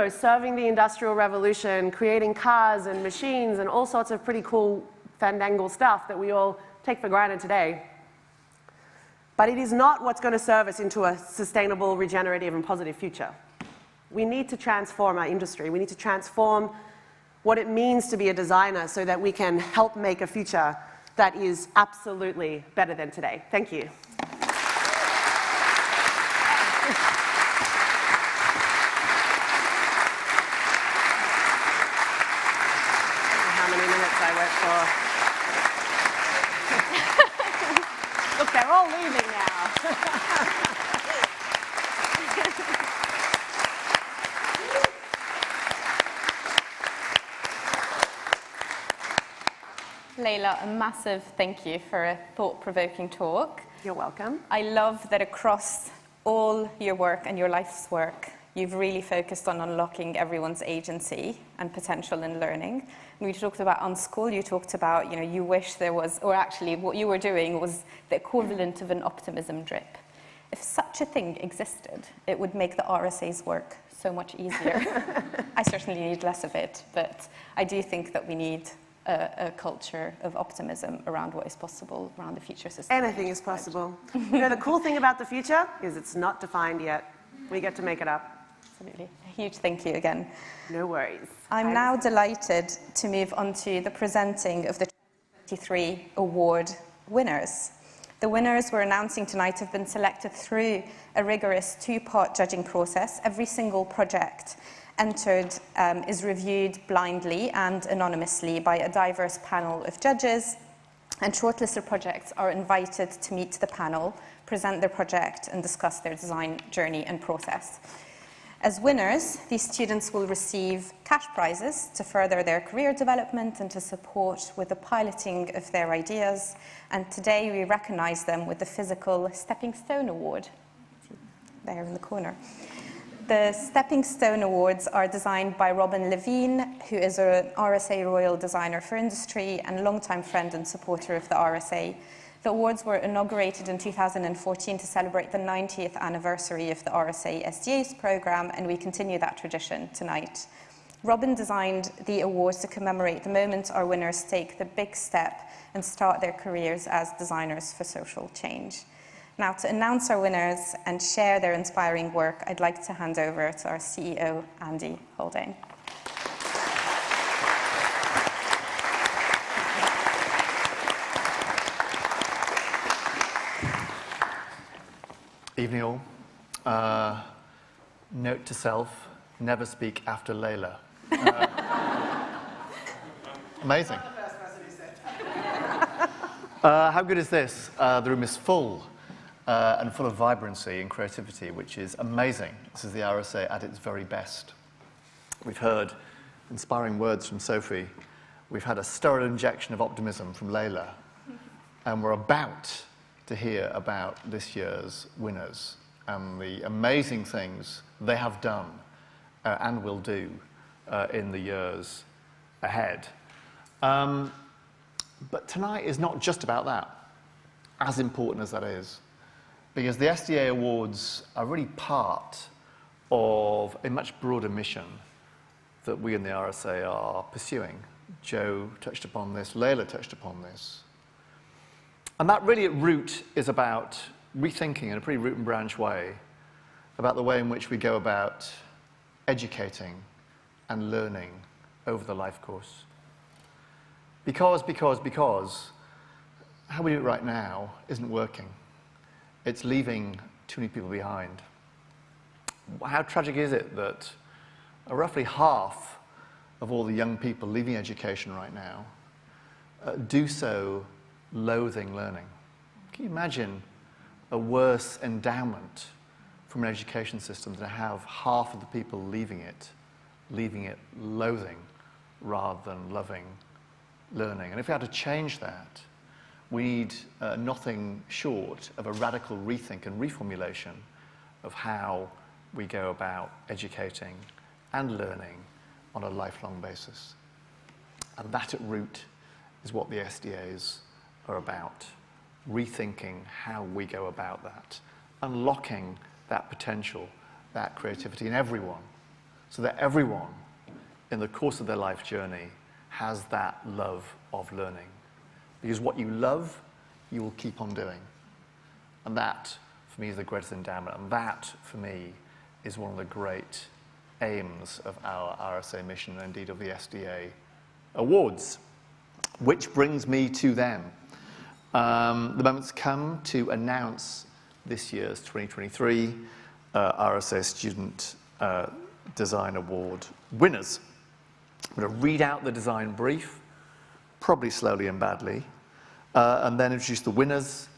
S3: serving the Industrial Revolution, creating cars and machines and all sorts of pretty cool fandangle stuff that we all take for granted today. But it is not what's going to serve us into a sustainable, regenerative, and positive future. We need to transform our industry. We need to transform what it means to be a designer so that we can help make a future that is absolutely better than today. Thank you. How many minutes I worked for. Look, they're all leaving now.
S1: Leyla, a massive thank you for a thought-provoking talk.
S3: You're welcome. I
S1: love that across all your work and your life's work, you've really focused on unlocking everyone's agency and potential in learning. We talked about unschool, you talked about, you wish there was, or actually what you were doing was the equivalent of an optimism drip. If such a thing existed, it would make the RSAs work so much easier. I certainly need less of it, but I do think that we need a culture of optimism around what is possible, around the future system.
S3: Anything is possible. The cool thing about the future is it's not defined yet. We get to make it up.
S1: Absolutely. A huge thank you again.
S3: No worries.
S1: I'm now delighted to move on to the presenting of the 2023 award winners. The winners we're announcing tonight have been selected through a rigorous two-part judging process. Every single project entered is reviewed blindly and anonymously by a diverse panel of judges, and shortlisted projects are invited to meet the panel, present their project, and discuss their design journey and process. As winners, these students will receive cash prizes to further their career development and to support with the piloting of their ideas. And today we recognize them with the Physical Stepping Stone Award, there in the corner. The Stepping Stone Awards are designed by Robin Levine, who is an RSA Royal Designer for Industry and longtime friend and supporter of the RSA. The awards were inaugurated in 2014 to celebrate the 90th anniversary of the RSA SDAs programme, and we continue that tradition tonight. Robin designed the awards to commemorate the moment our winners take the big step and start their careers as designers for social change. Now, to announce our winners and share their inspiring work, I'd like to hand over to our CEO, Andy Haldane.
S4: Evening all. Note to self, never speak after Leyla. Amazing. How good is this? The room is full and full of vibrancy and creativity, which is amazing. This is the RSA at its very best. We've heard inspiring words from Sophie. We've had a sterile injection of optimism from Leyla. And we're about to hear about this year's winners and the amazing things they have done and will do in the years ahead. But tonight is not just about that, as important as that is, because the SDA Awards are really part of a much broader mission that we in the RSA are pursuing. Joe touched upon this, Leyla touched upon this. And that really at root is about rethinking in a pretty root and branch way about the way in which we go about educating and learning over the life course. Because how we do it right now isn't working. It's leaving too many people behind. How tragic is it that roughly half of all the young people leaving education right now do so loathing learning? Can you imagine a worse endowment from an education system than to have half of the people leaving it loathing rather than loving learning? And if we had to change that, we need nothing short of a radical rethink and reformulation of how we go about educating and learning on a lifelong basis. And that at root is what the SDAs are about, rethinking how we go about that, unlocking that potential, that creativity in everyone, so that everyone in the course of their life journey has that love of learning. Because what you love, you will keep on doing. And that, for me, is the greatest endowment. And that, for me, is one of the great aims of our RSA mission, and indeed of the SDA Awards. Which brings me to them. The moment's come to announce this year's 2023 RSA Student Design Award winners. I'm going to read out the design brief, probably slowly and badly, and then introduce the winners,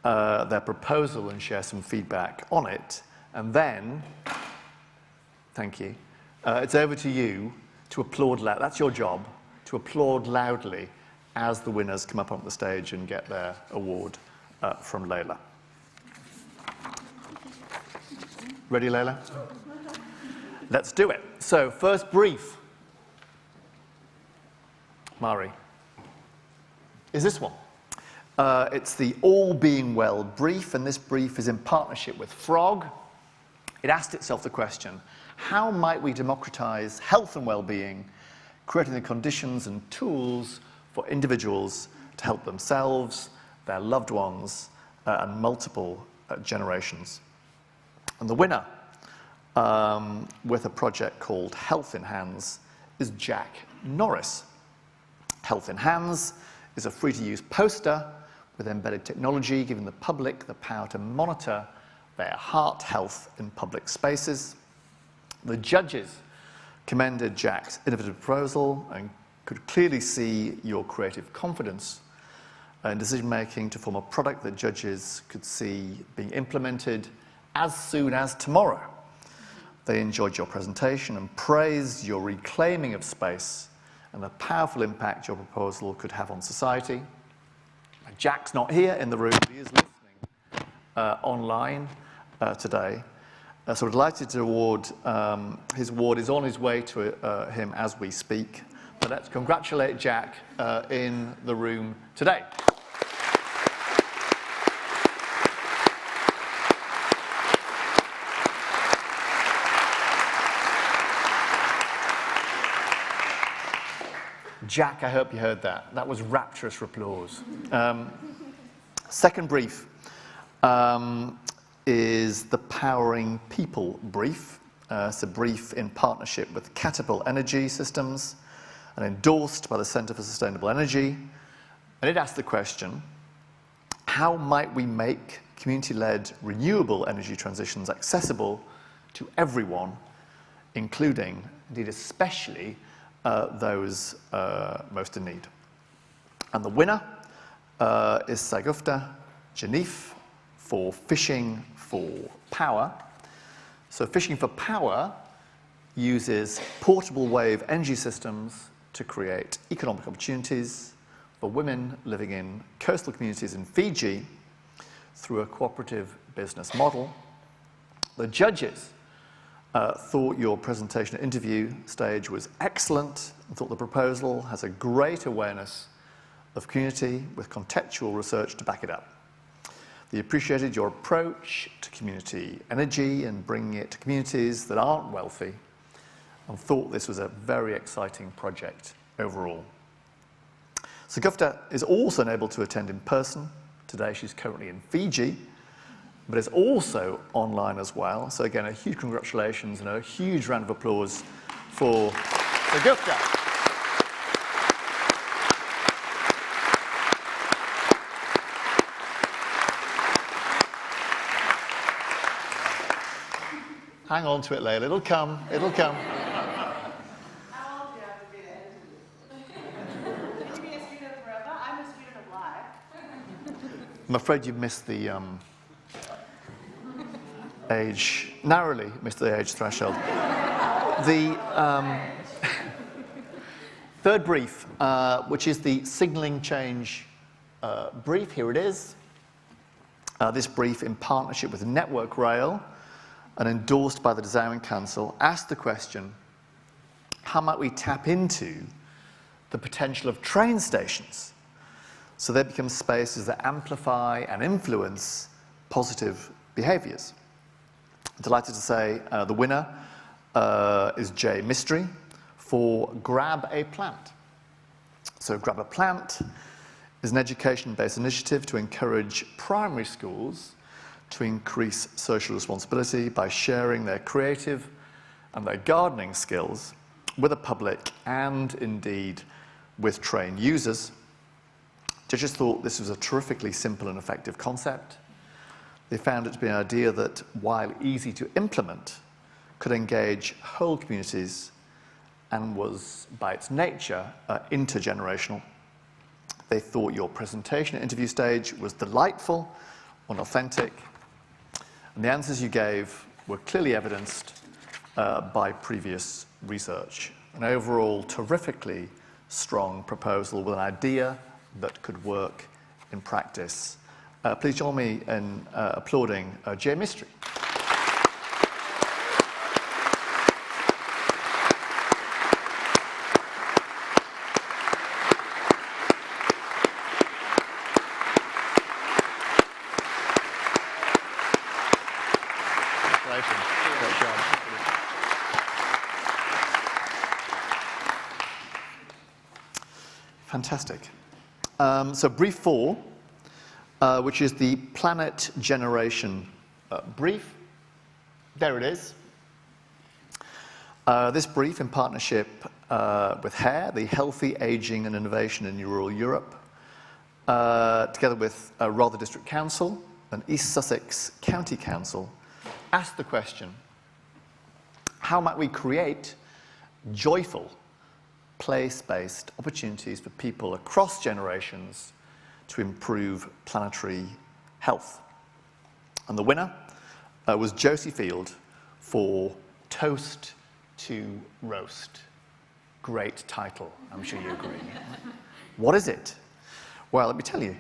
S4: their proposal, and share some feedback on it. And then, thank you, it's over to you to applaud loudly. That's your job, to applaud loudly as the winners come up on the stage and get their award from Leyla. Ready, Leyla? Let's do it. So, first brief. Mari, is this one. It's the All Being Well brief, and this brief is in partnership with Frog. It asked itself the question, how might we democratize health and well-being, creating the conditions and tools for individuals to help themselves, their loved ones, and multiple generations? And the winner, with a project called Health in Hands, is Jack Norris. Health in Hands is a free-to-use poster with embedded technology giving the public the power to monitor their heart health in public spaces. The judges commended Jack's innovative proposal and could clearly see your creative confidence in decision-making to form a product that judges could see being implemented as soon as tomorrow. They enjoyed your presentation and praised your reclaiming of space and the powerful impact your proposal could have on society. Jack's not here in the room, but he is listening online today. So we're delighted to award, his award is on his way to him as we speak. But let's congratulate Jack in the room today. Jack, I hope you heard that. That was rapturous applause. Second brief is the Powering People brief. It's a brief in partnership with Caterpillar Energy Systems and endorsed by the Centre for Sustainable Energy. And it asked the question, how might we make community-led renewable energy transitions accessible to everyone, including, indeed especially, those most in need? And the winner is Sagufta Janif for Fishing for Power. So Fishing for Power uses portable wave energy systems to create economic opportunities for women living in coastal communities in Fiji through a cooperative business model. The judges thought your presentation at interview stage was excellent and thought the proposal has a great awareness of community with contextual research to back it up. They appreciated your approach to community energy and bringing it to communities that aren't wealthy and thought this was a very exciting project overall. Sagufta is also unable to attend in person. Today she's currently in Fiji, but is also online as well. So again, a huge congratulations and a huge round of applause for Sagufta. Hang on to it, Leyla. It'll come. It'll come.
S3: How old do you have to be to enter? Can you be a student forever? I'm a student of life.
S4: I'm afraid you've missed the age, narrowly missed the age threshold. The third brief, which is the signalling change brief, here it is. This brief, in partnership with Network Rail and endorsed by the Design Council, asked the question, how might we tap into the potential of train stations so they become spaces that amplify and influence positive behaviours? Delighted to say the winner is Jay Mystery for Grab a Plant. So Grab a Plant is an education-based initiative to encourage primary schools to increase social responsibility by sharing their creative and their gardening skills with the public and indeed with trained users. Judges thought this was a terrifically simple and effective concept. They found it to be an idea that, while easy to implement, could engage whole communities and was, by its nature, intergenerational. They thought your presentation at interview stage was delightful and authentic, and the answers you gave were clearly evidenced by previous research. An overall terrifically strong proposal with an idea that could work in practice. Please join me in applauding Jay Mystery. Great job. Fantastic. So brief 4, which is the planet generation brief. There it is. This brief, in partnership with HARE, the Healthy Aging and Innovation in Rural Europe, together with Rother District Council and East Sussex County Council, asked the question, how might we create joyful, place-based opportunities for people across generations to improve planetary health? And the winner was Josie Field for Toast to Roast. Great title, I'm sure you agree. What is it? Well, let me tell you.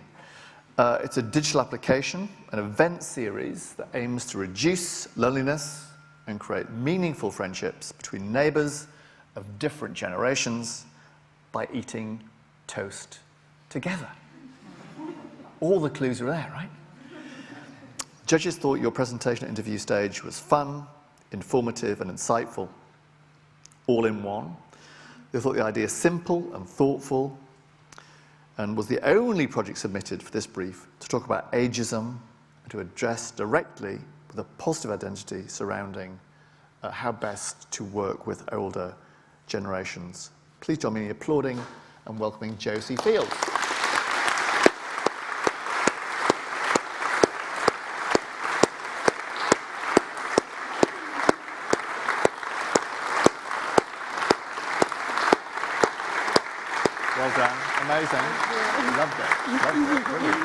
S4: It's a digital application, an event series that aims to reduce loneliness and create meaningful friendships between neighbours of different generations by eating toast together. All the clues are there, right? Judges thought your presentation at interview stage was fun, informative and insightful, all in one. They thought the idea simple and thoughtful, and was the only project submitted for this brief to talk about ageism and to address directly with a positive identity surrounding how best to work with older generations. Please join me in applauding and welcoming Josie Fields. Well done. Amazing. Loved it. Loved it. Brilliant.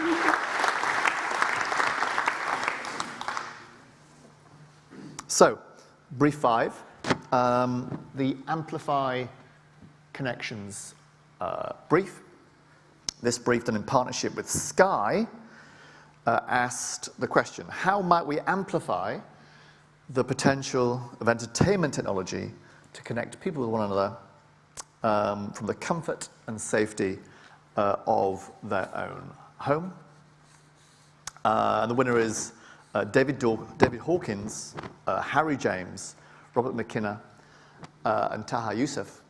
S4: So, brief 5, the Amplify Connections brief. This brief, done in partnership with Sky, asked the question, how might we amplify the potential of entertainment technology to connect people with one another from the comfort and safety of their own home? And the winner is David Hawkins, Harry James, Robert McKenna, and Taha Youssef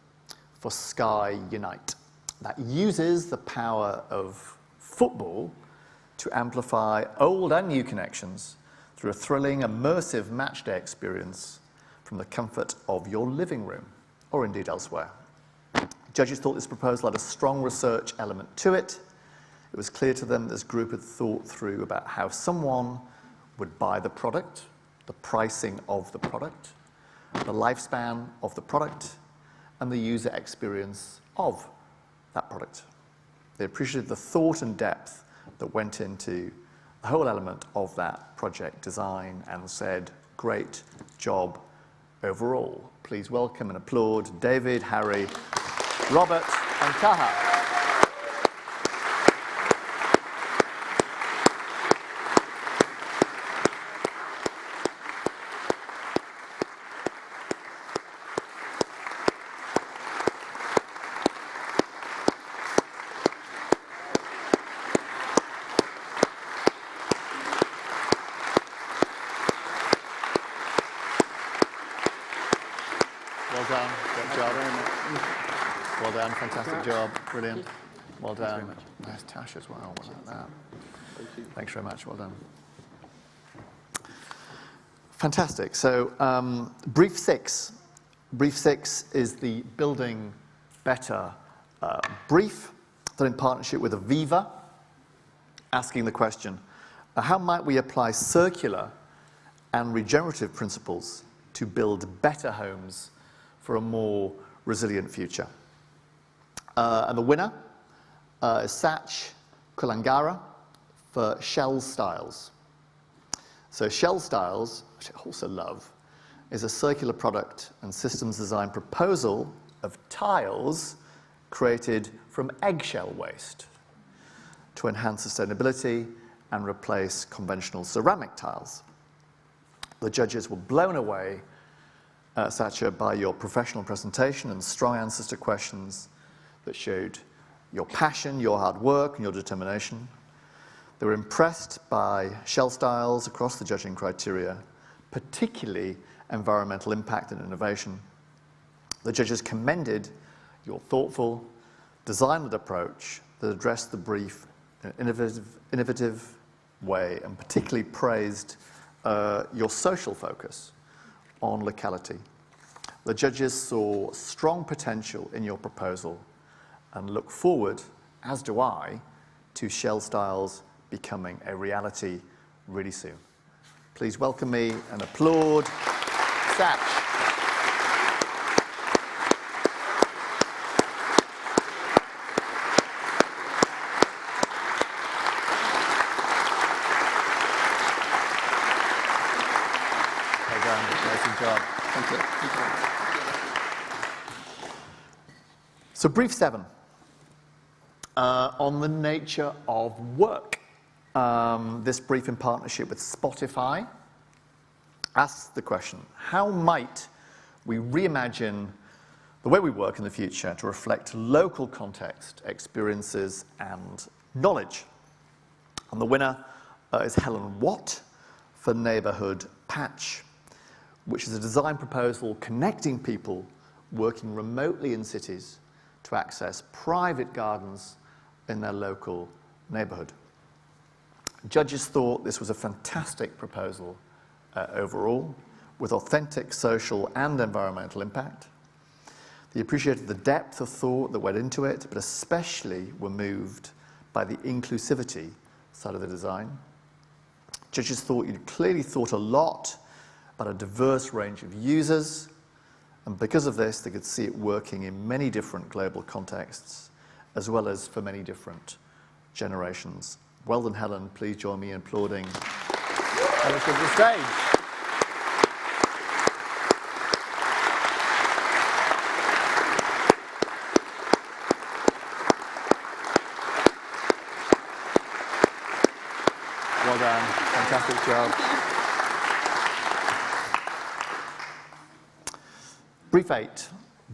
S4: for Sky Unite. That uses the power of football to amplify old and new connections through a thrilling, immersive matchday experience from the comfort of your living room, or indeed elsewhere. Judges thought this proposal had a strong research element to it. It was clear to them this group had thought through about how someone would buy the product, the pricing of the product, the lifespan of the product, and the user experience of that product. They appreciated the thought and depth that went into the whole element of that project design and said, great job overall. Please welcome and applaud David, Harry, Robert, and Taha. Well done. Great job. Well done. Fantastic job. Brilliant. Well done. Nice Tash as well. Well done. Thanks very much. Well done. Fantastic. So, brief 6. Brief 6 is the Building Better brief, done in partnership with Aviva, asking the question, how might we apply circular and regenerative principles to build better homes for a more resilient future? And the winner is Sach Kulangara for Shell Styles. So Shell Styles, which I also love, is a circular product and systems design proposal of tiles created from eggshell waste to enhance sustainability and replace conventional ceramic tiles. The judges were blown away, Sacha, by your professional presentation and strong answers to questions that showed your passion, your hard work, and your determination. They were impressed by Shell Styles across the judging criteria, particularly environmental impact and innovation. The judges commended your thoughtful, design-led approach that addressed the brief in an innovative way, and particularly praised your social focus on locality. The judges saw strong potential in your proposal and look forward, as do I, to Shell Styles becoming a reality really soon. Please welcome me and applaud Sach. Well done. Amazing job. Thank you. So brief 7 on the nature of work. This brief in partnership with Spotify asks the question, how might we reimagine the way we work in the future to reflect local context, experiences, and knowledge? And the winner is Helen Watt for Neighbourhood Patch, which is a design proposal connecting people working remotely in cities to access private gardens in their local neighbourhood. Judges thought this was a fantastic proposal overall, with authentic social and environmental impact. They appreciated the depth of thought that went into it, but especially were moved by the inclusivity side of the design. Judges thought you'd clearly thought a lot about a diverse range of users, and because of this, they could see it working in many different global contexts, as well as for many different generations. Well done, Helen. Please join me in applauding Helen to the stage. Well done. Fantastic job.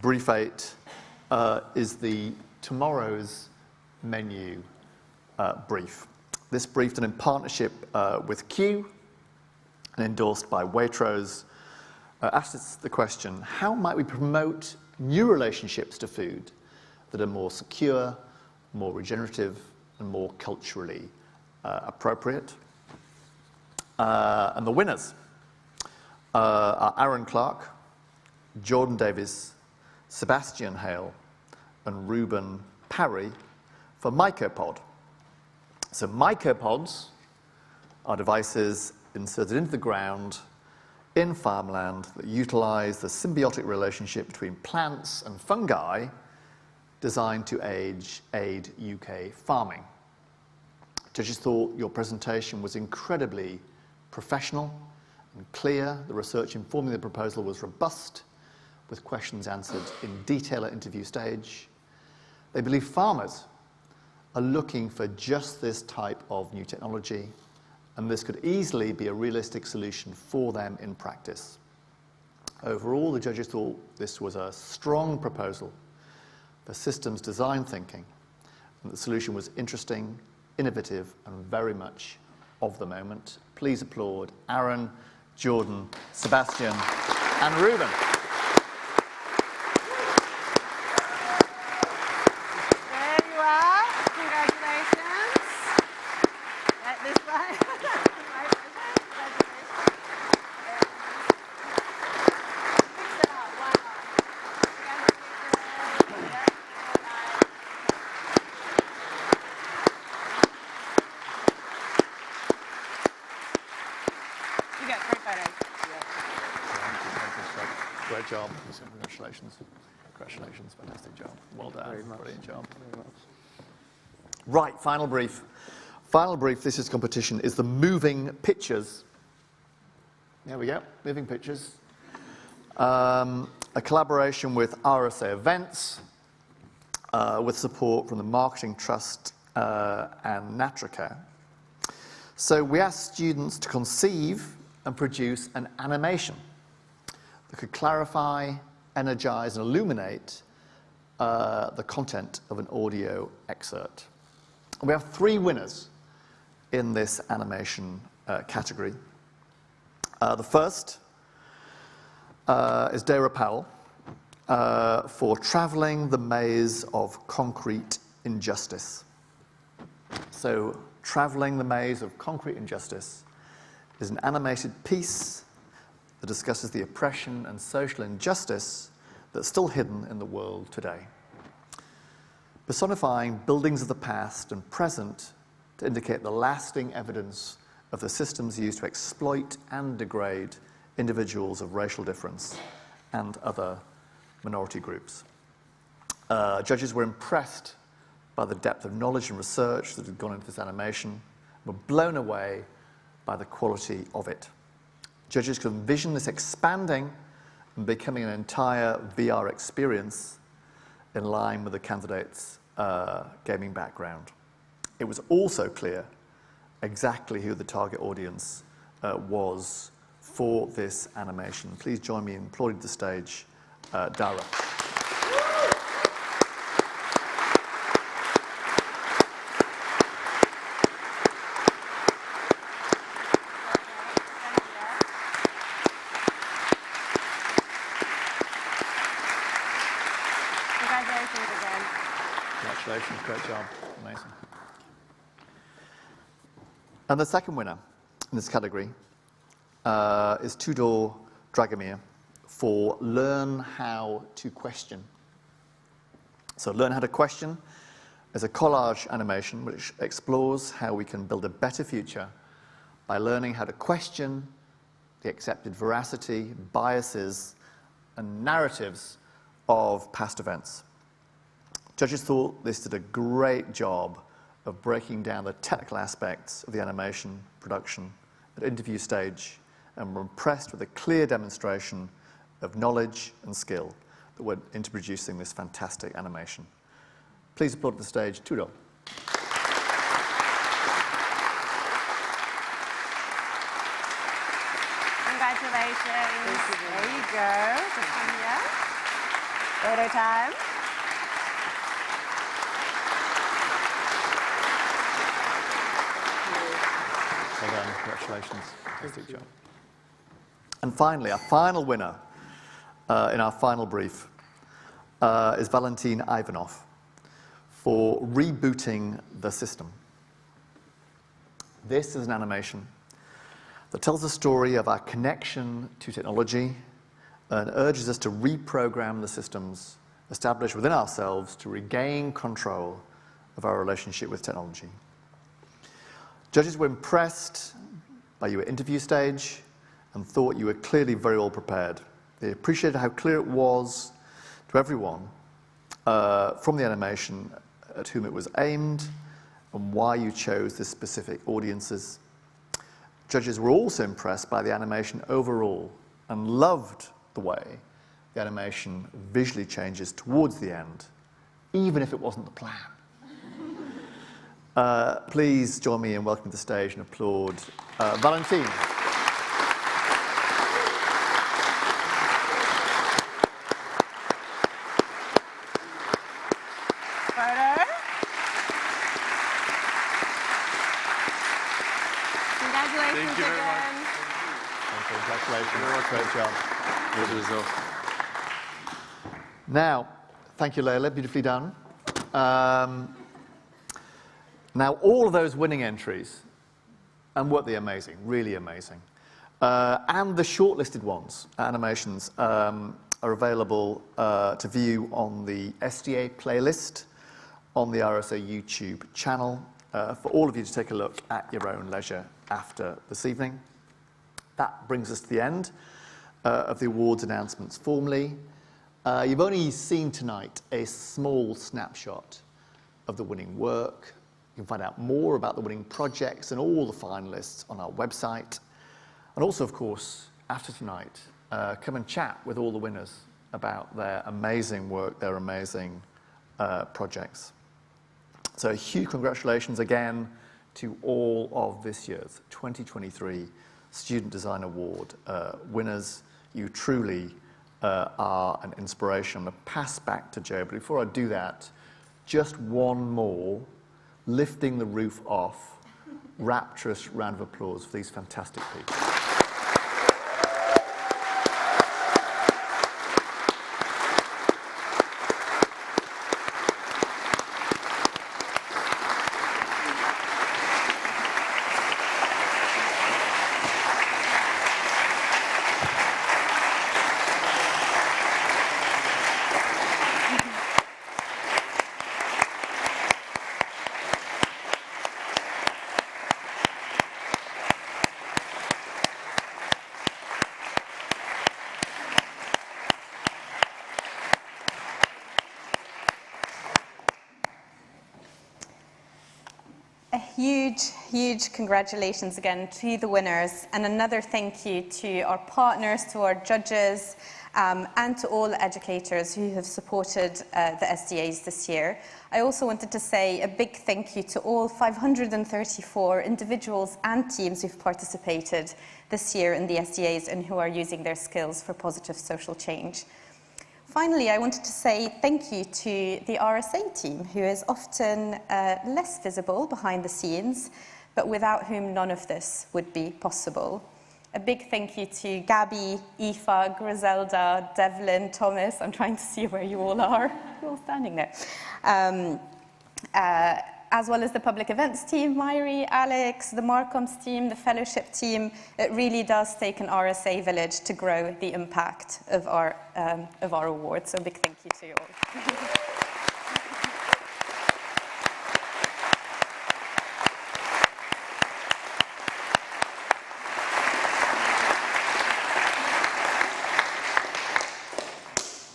S4: Brief 8 is the tomorrow's menu brief. This brief done in partnership with Q and endorsed by Waitrose asks the question, how might we promote new relationships to food that are more secure, more regenerative, and more culturally appropriate? And the winners are Aaron Clark, Jordan Davis, Sebastian Hale, and Ruben Parry for Mycopod. So mycopods are devices inserted into the ground in farmland that utilize the symbiotic relationship between plants and fungi designed to aid UK farming. Judges thought your presentation was incredibly professional and clear. The research informing the proposal was robust, with questions answered in detail at interview stage. They believe farmers are looking for just this type of new technology, and this could easily be a realistic solution for them in practice. Overall, the judges thought this was a strong proposal for systems design thinking, and the solution was interesting, innovative, and very much of the moment. Please applaud Aaron, Jordan, Sebastian, and Ruben.
S3: There you are. Congratulations. At this slide. You got great photos.
S4: Great job. Congratulations. Congratulations. Fantastic job. Well done. Brilliant job. Right, final brief. Final brief, this is competition, is the moving pictures. There we go, moving pictures. A collaboration with RSA Events, with support from the Marketing Trust and Natracare. So we asked students to conceive and produce an animation that could clarify, energize, and illuminate the content of an audio excerpt. We have 3 winners in this animation category. The first is Dara Powell for Traveling the Maze of Concrete Injustice. So, Traveling the Maze of Concrete Injustice is an animated piece that discusses the oppression and social injustice that's still hidden in the world today, personifying buildings of the past and present to indicate the lasting evidence of the systems used to exploit and degrade individuals of racial difference and other minority groups. Judges were impressed by the depth of knowledge and research that had gone into this animation, were blown away by the quality of it. Judges could envision this expanding and becoming an entire VR experience in line with the candidates' gaming background. It was also clear exactly who the target audience was for this animation. Please join me in applauding the stage, Dara.
S3: Congratulations again.
S4: Congratulations, great job, amazing. And the second winner in this category is Tudor Dragomir for Learn How to Question. So Learn How to Question is a collage animation which explores how we can build a better future by learning how to question the accepted veracity, biases, and narratives of past events. Judges thought this did a great job of breaking down the technical aspects of the animation production at interview stage, and were impressed with a clear demonstration of knowledge and skill that went into producing this fantastic animation. Please applaud to the stage, Tudor.
S3: Congratulations. There you go. Just come here. Photo time.
S4: Well done, congratulations. Fantastic job. And finally, our final winner in our final brief is Valentin Ivanov for Rebooting the System. This is an animation that tells the story of our connection to technology and urges us to reprogram the systems established within ourselves to regain control of our relationship with technology. Judges were impressed by your interview stage and thought you were clearly very well prepared. They appreciated how clear it was to everyone from the animation at whom it was aimed and why you chose the specific audiences. Judges were also impressed by the animation overall and loved the way the animation visually changes towards the end, even if it wasn't the plan. Please join me in welcoming to the stage and applaud Valentin.
S3: Photo. Congratulations
S5: Thank you very
S3: again.
S4: Thank you, congratulations, great job.
S5: Good result.
S4: Now, thank you, Leyla, beautifully done. Now, all of those winning entries, and weren't they amazing, really amazing, and the shortlisted ones, animations, are available to view on the SDA playlist on the RSA YouTube channel for all of you to take a look at your own leisure after this evening. That brings us to the end of the awards announcements formally. You've only seen tonight a small snapshot of the winning work. You can find out more about the winning projects and all the finalists on our website. And also, of course, after tonight, come and chat with all the winners about their amazing work, their amazing projects. So a huge congratulations again to all of this year's 2023 Student Design Award winners. You truly are an inspiration. I'm going to pass back to Joe, but before I do that, just one more lifting the roof off, rapturous round of applause for these fantastic people.
S1: A huge congratulations again to the winners, and another thank you to our partners, to our judges, and to all educators who have supported the SDAs this year. I also wanted to say a big thank you to all 534 individuals and teams who've participated this year in the SDAs and who are using their skills for positive social change. Finally, I wanted to say thank you to the RSA team, who is often less visible behind the scenes, but without whom none of this would be possible. A big thank you to Gabby, Aoife, Griselda, Devlin, Thomas. I'm trying to see where you all are. You're all standing there. As well as the public events team, Myri, Alex, the Marcoms team, the fellowship team. It really does take an RSA village to grow the impact of our awards. So a big thank you to you all.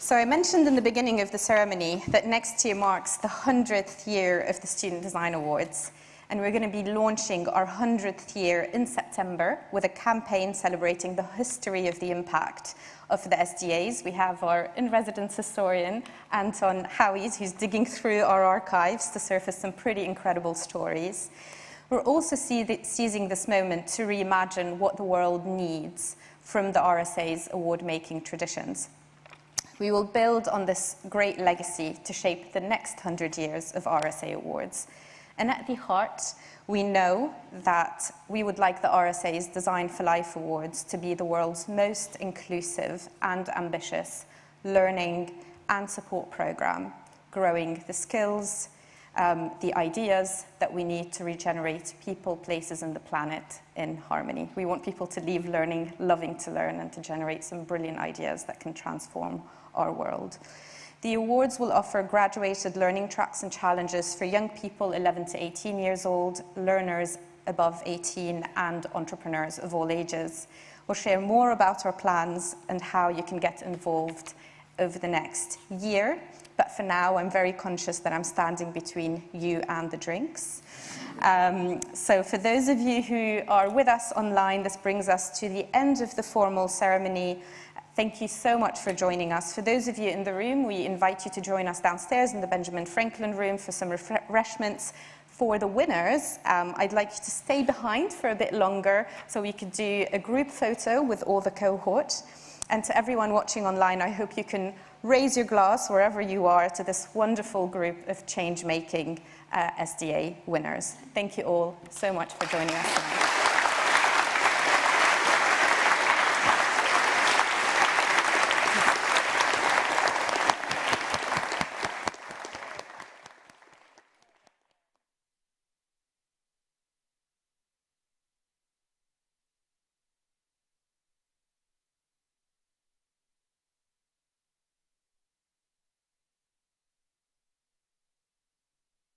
S1: So I mentioned in the beginning of the ceremony that next year marks the 100th year of the Student Design Awards, and we're going to be launching our 100th year in September with a campaign celebrating the history of the impact of the SDAs. We have our in-residence historian, Anton Howies, who's digging through our archives to surface some pretty incredible stories. We're also seizing this moment to reimagine what the world needs from the RSA's award-making traditions. We will build on this great legacy to shape the next 100 years of RSA Awards. And at the heart, we know that we would like the RSA's Design for Life Awards to be the world's most inclusive and ambitious learning and support program, growing the skills, the ideas that we need to regenerate people, places, and the planet in harmony. We want people to leave learning, loving to learn, and to generate some brilliant ideas that can transform our world. The awards will offer graduated learning tracks and challenges for young people 11 to 18 years old, learners above 18, and entrepreneurs of all ages. We'll share more about our plans and how you can get involved over the next year. But for now, I'm very conscious that I'm standing between you and the drinks. So for those of you who are with us online, this brings us to the end of the formal ceremony. Thank you so much for joining us. For those of you in the room, we invite you to join us downstairs in the Benjamin Franklin room for some refreshments. For the winners, I'd like you to stay behind for a bit longer so we could do a group photo with all the cohort. And to everyone watching online, I hope you can raise your glass wherever you are to this wonderful group of change-making SDA winners. Thank you all so much for joining us tonight.